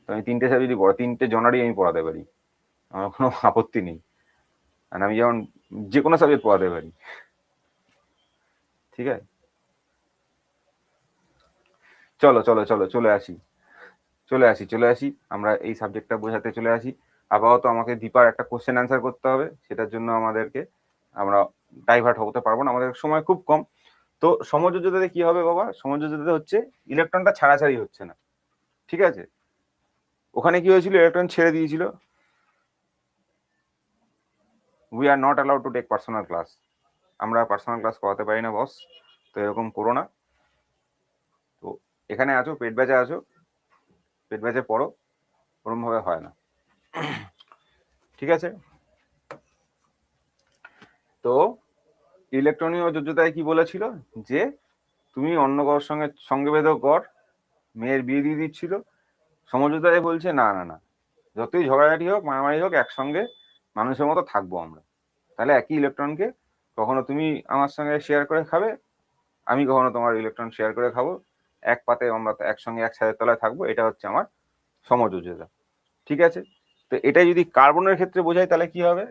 তো আমি তিনটে সাবজেক্টই পড়া, তিনটে জনারই আমি পড়াতে পারি, আমার কোনো আপত্তি নেই। আর আমি যেমন যে কোনো সাবজেক্ট পড়াতে পারি। ঠিক আছে, চলো চলো চলো চলে আসি, চলে আসি আমরা এই সাবজেক্টটা বোঝাতে চলে আসি। আপাতত আমাকে দীপার একটা কোশ্চেন অ্যান্সার করতে হবে, সেটার জন্য আমাদেরকে, আমরা ডাইভার্ট হতে পারবো না, আমাদের সময় খুব কম। তো সমযোজ্যতাতে কি হবে বাবা? সমযোজ্যতাতে হচ্ছে ইলেকট্রনটা ছাড়াছাড়ি হচ্ছে না। ঠিক আছে, ওখানে কি হয়েছিল? ইলেকট্রন ছেড়ে দিয়েছিল। We are not allowed to take personal class. আমরা পার্সোনাল ক্লাস করাতে পারি না বস, তো এরকম করো না। তো এখানে আছো, পেট ব্যাচে আছো, পেট ব্যাচে পড়ো, ওরম ভাবে হয় না। ঠিক আছে, তো ইলেকট্রনীয় যোজ্যতায় কি বলেছিল? যে তুমি অন্য কারোর সঙ্গে সঙ্গেভেদও কর, মেয়ের বিয়ে দিয়ে দিচ্ছিল। সমঝোতায় বলছে না না না, যতই ঝগড়াঝাটি হোক, মারামারি হোক, একসঙ্গে মানুষের মতো থাকবো আমরা। তাহলে একই ইলেকট্রনকে কখনো তুমি আমার সঙ্গে শেয়ার করে খাবে, আমি কখনো তোমার ইলেকট্রন শেয়ার করে খাবো, এক পাতে আমরা একসঙ্গে এক ছাদের তলায় থাকবো। এটা হচ্ছে আমার সমযোজ্যতা। ঠিক আছে, তো এটা যদি কার্বনের ক্ষেত্রে বোঝাই তাহলে কি হবে?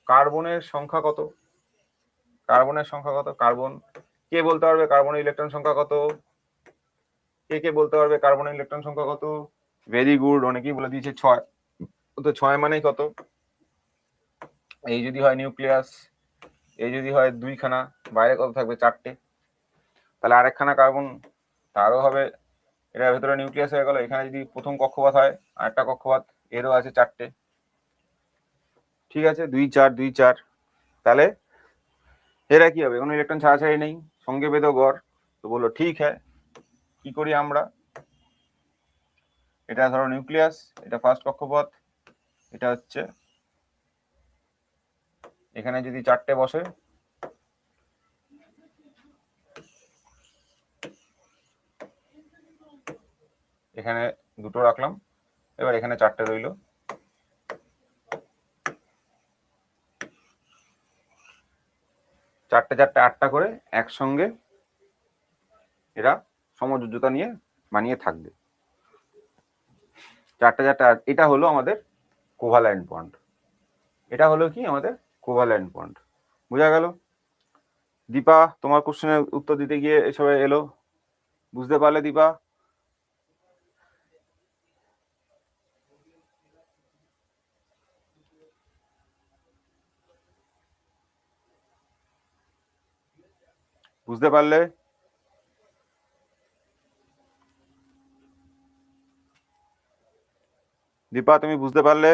কার্বনের সংখ্যা কত? কার্বনের সংখ্যা কত? কার্বন, কে বলতে পারবে কার্বনের ইলেকট্রন সংখ্যা কত? কে বলতে পারবে কার্বনের ইলেকট্রন সংখ্যা কত? ভেরি গুড, অনেকেই বলে দিয়েছে 6। তো 6 মানেই কত? এই যদি হয় নিউক্লিয়াস, এই যদি হয় 2খানা, বাইরে কত থাকবে? 4টে। তাহলে আরেকখানা কার্বন, তারও হবে, এটার ভেতরে নিউক্লিয়াস হয়ে গেল। এখানে যদি প্রথম কক্ষপথ হয়, আরেকটা কক্ষপথ, এরও আছে 4টে। ঠিক আছে, 2 4 2 4। তাহলে এরা কি হবে? কোনো ইলেকট্রন ছাড়াছাড়ি নেই, সঙ্গে বেঁধে গড়। তো বললো ঠিক হ্যাঁ, কি করি আমরা? এটা ধরো নিউক্লিয়াস, এটা ফার্স্ট কক্ষপথ, এটা হচ্ছে, এখানে যদি 4টে বসে, এখানে 2টো রাখলাম, এবার এখানে 4টে রইলো। চারটে 8টা করে একসঙ্গে এরা সমযোজ্যতা নিয়ে বানিয়ে থাকবে। 4টে 8। এটা হলো আমাদের কোভালেন্ট বন্ড। এটা হলো কি আমাদের কোভালেন্ট বন্ড। বোঝা গেল? দীপা তোমার কোশ্চেনের উত্তর দিতে গিয়ে এসবে এলো, বুঝতে পারলে দীপা? বুঝতে পারলে? দীপা তুমি বুঝতে পারলে?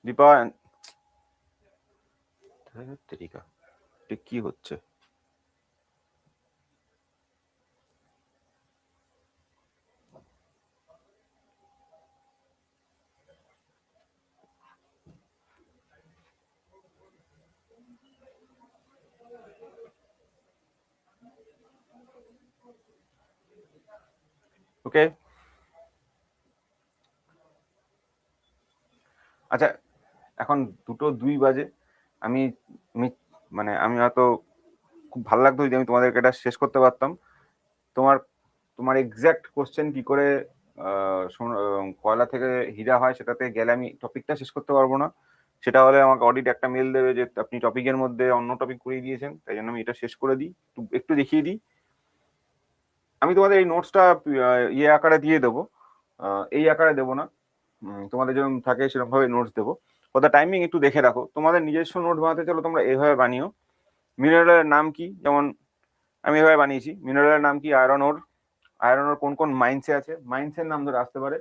দীপা কি হচ্ছে? ওকে, আচ্ছা এখন 2:02 বাজে। আমি মানে আমি হয়তো খুব ভালো লাগতো যদি আমি তোমাদেরকে এটা শেষ করতে পারতাম। তোমার তোমার এক্সাক্ট কোশ্চেন কি করে কয়লা থেকে হীরা হয় সেটাতে গেলে আমি টপিকটা শেষ করতে পারবো না। সেটা হলে আমাকে অডিট একটা মেল দেবে যে আপনি টপিকের মধ্যে অন্য টপিক করিয়ে দিয়েছেন, তাই জন্য আমি এটা শেষ করে দিই, একটু দেখিয়ে দিই। আমি তোমাদের এই নোটসটা ইয়ে আকারে দিয়ে দেবো, এই আকারে দেবো না, তোমাদের যেরকম থাকে সেরকম ভাবে নোটস দেবো। কথা টাইমিং একটু দেখে রাখো, তোমাদের নিজস্ব নোট বানাতে চলো তোমরা এভাবে বানিও। মিনারেলের নাম কি, যেমন আমি এভাবে বানিয়েছি, মিনারেলের নাম কি আয়রন ওর। আয়রন ওর কোন কোন মাইন্সে আছে, মাইন্সের নাম ধরে আসতে পারে।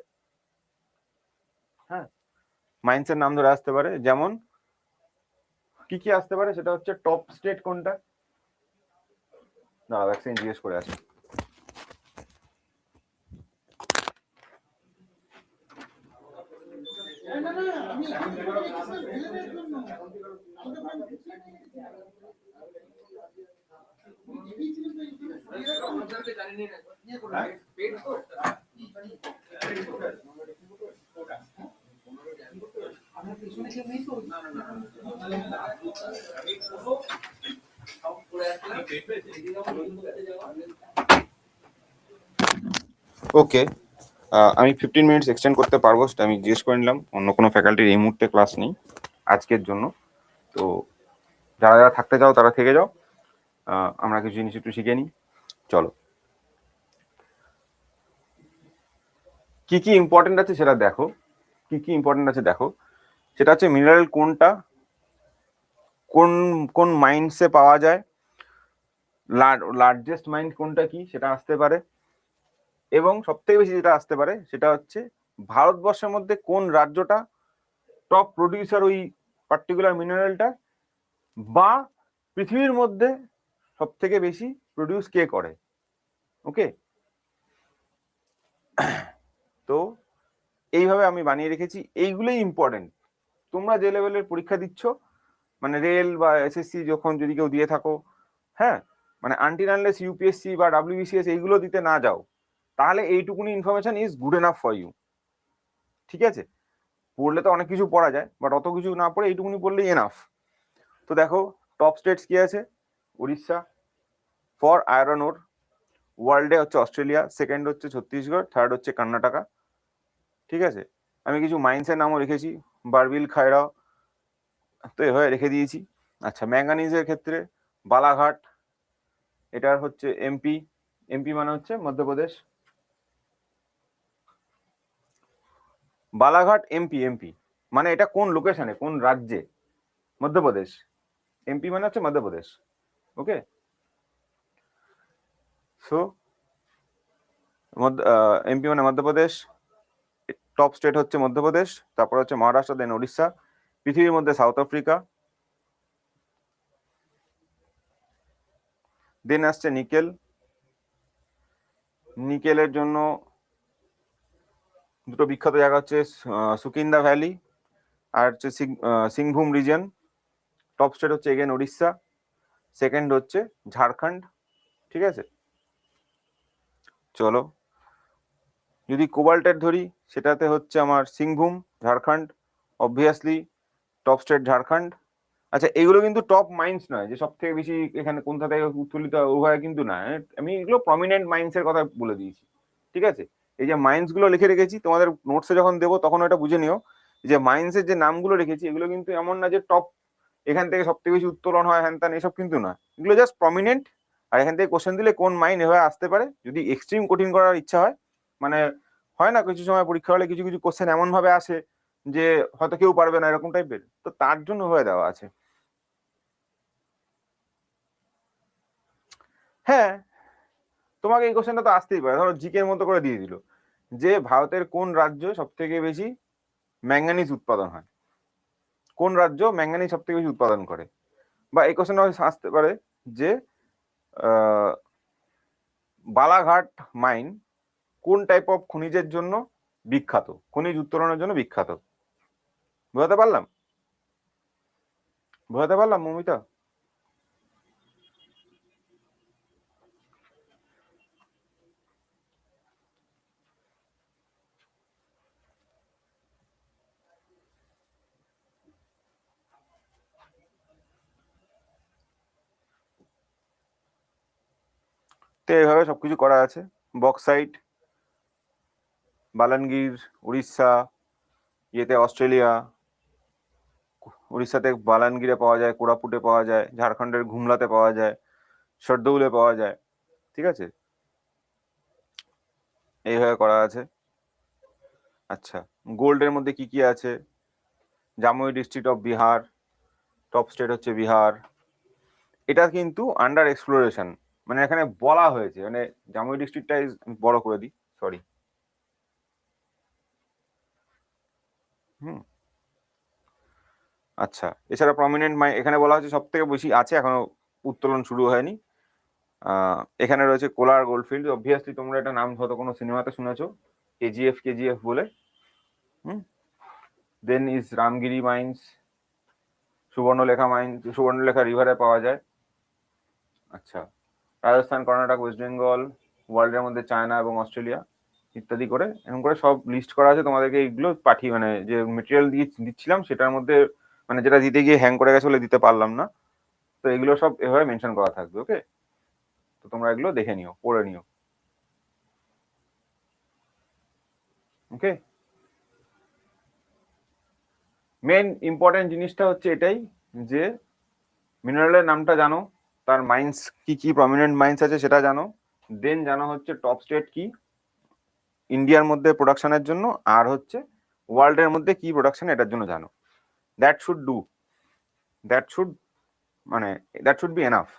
হ্যাঁ, মাইন্সের নাম ধরে আসতে পারে, যেমন কি কি আসতে পারে সেটা হচ্ছে টপ স্টেট কোনটা, না ভ্যাকসিন জিজ্ঞেস করে আছে। ওকে, আমি 15 মিনিটস এক্সটেন্ড করতে পারবো, সেটা আমি জিজ্ঞেস করে নিলাম। অন্য কোনো ফ্যাকাল্টির এই মুহূর্তে ক্লাস নেই আজকের জন্য, তো যারা যারা থাকতে চাও তারা থেকে যাও, আমরা কিছু জিনিস একটু শিখে নিই। চলো, কি কি ইম্পর্টেন্ট আছে সেটা দেখো, কি কি ইম্পর্টেন্ট আছে দেখো। সেটা হচ্ছে মিনারেল কোনটা কোন কোন মাইন্ডসে পাওয়া যায়, লার্জেস্ট মাইন্ড কোনটা কি সেটা আসতে পারে, এবং সব থেকে বেশি যেটা আসতে পারে সেটা হচ্ছে ভারতবর্ষের মধ্যে কোন রাজ্যটা টপ প্রডিউসার ওই পার্টিকুলার মিনারেলটা, বা পৃথিবীর মধ্যে সব থেকে বেশি প্রডিউস কে করে। ওকে, তো এইভাবে আমি বানিয়ে রেখেছি, এইগুলোই ইম্পর্টেন্ট। তোমরা যে লেভেলের পরীক্ষা দিচ্ছ, মানে রেল বা এসএসসি যখন যদি কেউ দিয়ে থাকো, হ্যাঁ, মানে আনটিল আনলেস ইউপিএসসি বা ডাব্লিউবিসিএস এইগুলো দিতে না যাও, তাহলে এইটুকুনি information is good enough for you. ঠিক আছে, পড়লে তো অনেক কিছু পড়া যায়, বাট অত কিছু না পড়ে এইটুকুনি পড়লেই এনাফ। তো দেখো টপ স্টেটস কি আছে, উড়িষ্যা ফর আয়রন ওর, ওয়ার্ল্ডে হচ্ছে অস্ট্রেলিয়া, সেকেন্ড হচ্ছে ছত্তিশগড়, থার্ড হচ্ছে কর্ণাটকা। ঠিক আছে, আমি কিছু মাইন্সের নামও রেখেছি, বারবিল, খায়রা, তো এভাবে রেখে দিয়েছি। আচ্ছা, ম্যাঙ্গানিজের ক্ষেত্রে বালাঘাট, এটার হচ্ছে এমপি, এমপি মানে হচ্ছে মধ্যপ্রদেশ, বালাঘাট এমপি, এমপি মানে এটা কোন লোকেশনে কোন রাজ্যে, মধ্যপ্রদেশ, এমপি মানে হচ্ছে মধ্যপ্রদেশ। ওকে, সো এমপি মানে মধ্যপ্রদেশ, টপ স্টেট হচ্ছে মধ্যপ্রদেশ, তারপর হচ্ছে মহারাষ্ট্র, দেন উড়িষ্যা, পৃথিবীর মধ্যে সাউথ আফ্রিকা, দেন আসছে নিকেল, নিকেলের জন্য দুটো বিখ্যাত জায়গা হচ্ছে সুকিন্দা ভ্যালি আর হচ্ছে সিংভূম রিজন। টপ স্টেট হচ্ছে এগেন উড়িষ্যা, সেকেন্ড হচ্ছে ঝাড়খণ্ড। ঠিক আছে, চলো যদি কোবাল্টের ধরি সেটাতে হচ্ছে আমার Singhbhum Jharkhand, obviously top state Jharkhand. আচ্ছা, এগুলো কিন্তু টপ মাইন্স নয় যে সব থেকে বেশি এখানে কোনটা থেকে উত্তোলিত উভয় কিন্তু না, আমি এগুলো প্রমিনেন্ট মাইন্স এর কথা বলে দিয়েছি। ঠিক আছে, এই যে মাইন্স গুলো লিখে রেখেছি তোমাদের নোটসে যখন দেবো তখন ওটা বুঝে নিও যে মাইন্সের যে নামগুলো রেখেছি এগুলো কিন্তু এমন না যে টপ এখান থেকে সব থেকে বেশি উত্তোলন হয় হ্যান ত্যান, এসব কিন্তু না, এগুলো জাস্ট প্রমিনেন্ট। আর এখান থেকে কোশ্চেন দিলে কোন মাইন্ড এভাবে আসতে পারে, যদি এক্সট্রিম কঠিন করার ইচ্ছা হয়, মানে হয় না কিছু সময় পরীক্ষা হলে কিছু কিছু কোশ্চেন এমন ভাবে আসে যে হয়তো কেউ পারবে না এরকম টাইপের, তো তার জন্য হয়ে দেওয়া আছে। হ্যাঁ, তোমাকে এই কোশ্চেনটা তো আসতেই পারে, ধরো জিকে এর মতো করে দিয়ে দিল যে ভারতের কোন রাজ্য সব থেকে বেশি ম্যাঙ্গানিজ উৎপাদন হয়, কোন রাজ্য ম্যাঙ্গানিজ সব থেকে বেশি উৎপাদন করে। বা এই কোশ্চেনটা আসতে পারে যে বালাঘাট মাইন কোন টাইপ অফ খনিজের জন্য বিখ্যাত, খনিজ উত্তোলনের জন্য বিখ্যাত। বোঝাতে পারলাম? বোঝাতে পারলাম মৌমিতা? তো এইভাবে সবকিছু করা আছে। বক্সাইট বালানগীর উড়িষ্যা, ইয়েতে অস্ট্রেলিয়া, উড়িষ্যাতে বালানগীরে পাওয়া যায়, কোরাপুটে পাওয়া যায়, ঝাড়খণ্ডের ঘুমলাতে পাওয়া যায়, শরদৌলে পাওয়া যায়। ঠিক আছে, এইভাবে করা আছে। আচ্ছা, গোল্ডের মধ্যে কি কি আছে? Jamui district of Bihar, top state হচ্ছে বিহার। এটা কিন্তু আন্ডার এক্সপ্লোরেশন, মানে এখানে বলা হয়েছে, মানে জামুই ডিস্ট্রিক্টটা বড় করে দিই, সরি। হুম, আচ্ছা, এছাড়া প্রমিনেন্ট এখানে বলা হচ্ছে সব থেকে বেশি আছে, এখনো উত্তোলন শুরু হয়নি। এখানে রয়েছে কোলার গোল্ডফিল্ড, অবভিয়াসলি তোমরা এটা নাম হয়তো কোনো সিনেমাতে শুনেছো, কেজিএফ কেজিএফ বলে। দেন ইজ রামগিরি মাইন্স, সুবর্ণলেখা মাইন্স, সুবর্ণলেখা রিভারে পাওয়া যায়। আচ্ছা, রাজস্থান, কর্ণাটক, ওয়েস্ট বেঙ্গল, ওয়ার্ল্ডের মধ্যে চায়না এবং অস্ট্রেলিয়া ইত্যাদি করে এরকম করে সব লিস্ট করা আছে। তোমাদেরকে এইগুলো পাঠিয়ে, মানে যে মেটেরিয়াল দিচ্ছিলাম সেটার মধ্যে, মানে যেটা দিতে গিয়ে হ্যাং করে গেছে বলে দিতে পারলাম না, তো এগুলো সব এভাবে মেনশন করা থাকবে। ওকে, তো তোমরা এগুলো দেখে নিও, পড়ে নিও। ওকে, মেন ইম্পর্টেন্ট জিনিসটা হচ্ছে এটাই যে মিনারেলের নামটা জানো, তার মাইন্স কি কি প্রমিনেন্ট মাইন্স আছে সেটা জানো, দেন জানো হচ্ছে টপ স্টেট কি ইন্ডিয়ার মধ্যে প্রোডাকশনের জন্য, আর হচ্ছে ওয়ার্ল্ডের মধ্যে কি প্রোডাকশন এটার জন্য জানো। That should do, that should, মানে দ্যাট শুড বি এনাফ।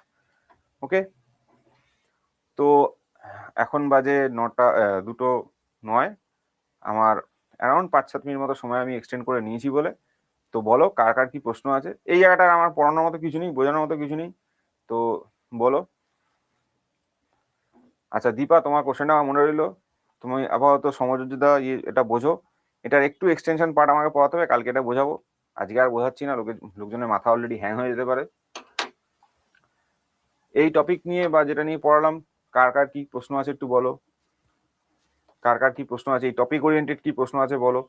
ওকে, তো এখন বাজে 9টা 2:09। আমার অ্যারাউন্ড 5-7 মিনিট মতো সময় আমি এক্সটেন্ড করে নিয়েছি বলে। তো বলো কার কার কি প্রশ্ন আছে? এই জায়গাটা আমার পড়ানোর মতো কিছু নেই, বোঝানোর মতো কিছু নেই, তো বলো। আচ্ছা দীপা, তোমার কোশ্চেনটা আমার মনে রইলো। তুমি আপাতত সমযোজিতা এটা বোঝো, এটার একটু এক্সটেনশন পার্ট আমাকে পড়াতে হবে, কালকে এটা বোঝাবো। আজকে আর বোঝাচ্ছি না, লোকজনের মাথা অলরেডি হ্যাং হয়ে যেতে পারে। এই টপিক নিয়ে বা যেটা নিয়ে পড়ালাম, কার কার কি প্রশ্ন আছে একটু বলো। কার কার কি প্রশ্ন আছে, এই টপিক ওরিয়েন্টেড কি প্রশ্ন আছে বলো।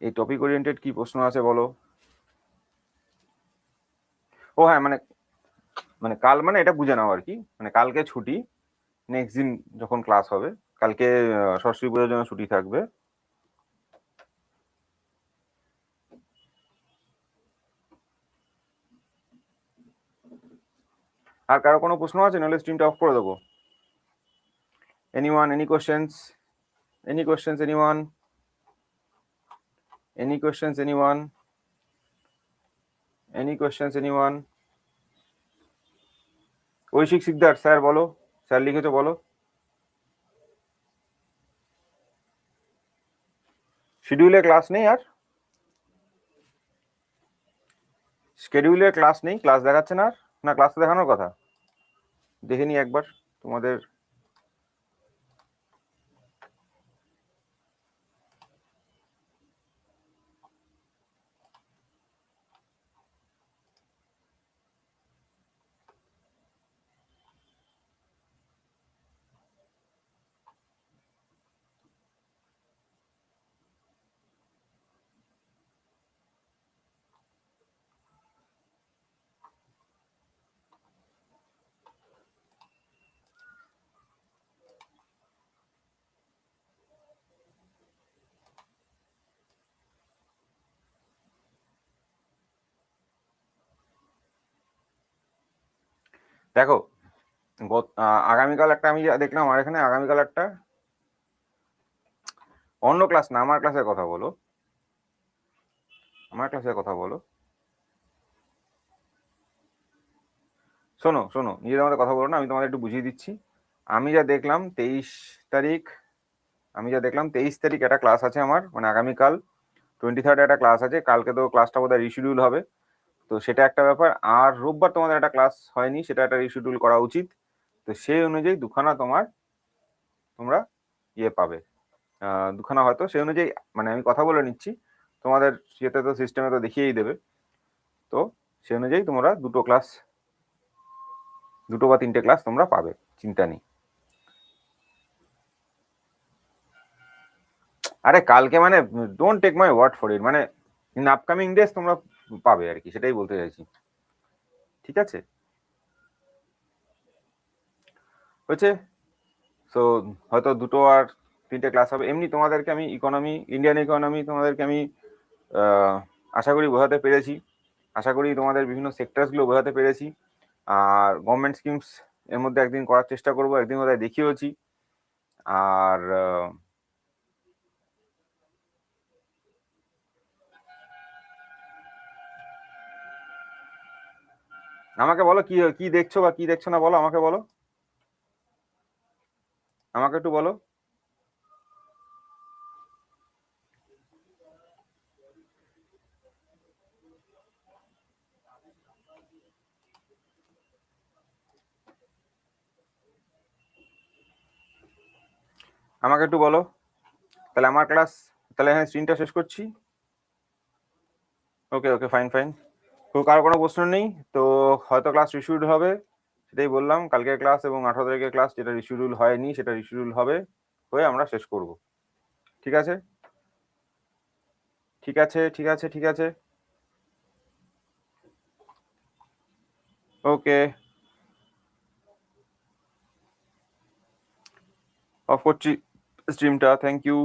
এই টপিক ওরিয়েন্টেড কি প্রশ্ন আছে বলো। ও হ্যাঁ, মানে মানে কাল মানে এটা বুঝে নাও আর কি, মানে কালকে ছুটি, নেক্সট দিন যখন ক্লাস হবে, কালকে সরস্বতী পুজোর জন্য ছুটি থাকবে। আর কারো কোনো প্রশ্ন আছে, নাহলে স্ট্রিমটা অফ করে দেবো। Anyone, any questions? Any questions anyone? Any questions anyone? Any questions anyone? Oishik Sikdar sir বলো, স্যার লিখেছো বলো। শিডিউলে ক্লাস নেই আর? শিডিউলে ক্লাস নেই, ক্লাস দেখাচ্ছে না আর? না ক্লাস দেখানোর কথা, দেখে নি একবার তোমাদের। দেখো, আগামীকাল একটা আমি দেখলাম, আমার এখানে আগামীকাল একটা অন্য ক্লাস না, আমার ক্লাসের কথা বলো, আমার ক্লাসের কথা বলো। শোনো শোনো, নিজেদের মধ্যে কথা বলো না, আমি তোমাদের একটু বুঝিয়ে দিচ্ছি। আমি যা দেখলাম 23 তারিখ, একটা ক্লাস আছে আমার, মানে আগামীকাল 23 একটা ক্লাস আছে। কালকে তো ক্লাসটা বোধহয় রিশিডিউল হবে, তো সেটা একটা ব্যাপার। আর রোববার তোমাদের একটা ক্লাস হয়নি, সেটা একটা রিশিডিউল করা উচিত। তো সেই অনুযায়ী দুখানা তোমরা ইয়ে পাবে, দুখানা হয়তো সেই অনুযায়ী, মানে আমি কথা বলে নিচ্ছি, তোমাদের ইয়েতে তো সিস্টেমে তো দেখিয়েই দেবে। তো সেই অনুযায়ী তোমরা দুটো বা তিনটে ক্লাস তোমরা পাবে, চিন্তা নেই। আরে কালকে মানে, don't take my word for it, মানে ইন আপকামিং ডেজ তোমরা পাবে আর কি, সেটাই বলতে চাইছি। ঠিক আছে, হয়েছে। সো হয়তো দুটো আর তিনটে ক্লাস হবে। এমনি তোমাদেরকে আমি ইন্ডিয়ান ইকোনমি তোমাদেরকে আমি আশা করি বোঝাতে পেরেছি। আশা করি তোমাদের বিভিন্ন সেক্টরসগুলো বোঝাতে পেরেছি। আর গভর্নমেন্ট স্কিমস এর মধ্যে একদিন করার চেষ্টা করবো, একদিন বোধহয় দেখিয়েছি। আর আমাকে বলো কি কি দেখছো বা কি দেখছো না, বলো আমাকে, বলো আমাকে একটু বলো। আমাকে একটু বলো। তাহলে আমার ক্লাস, তাহলে হ্যাঁ স্ক্রিনটা শেষ করছি। ওকে ওকে, ফাইন ফাইন। তো কারো কোনো প্রশ্ন নেই তো হয়তো ক্লাস রিশিডিউল হবে, সেটাই বললাম। কালকের ক্লাস এবং 18 তারিখের ক্লাস যেটা রিশিডিউল হয়নি সেটা রিশিডিউল হবে, হয়ে আমরা শেষ করব। ঠিক আছে ঠিক আছে ঠিক আছে ঠিক আছে, ওকে, অফ করছি স্ট্রিমটা। Thank you.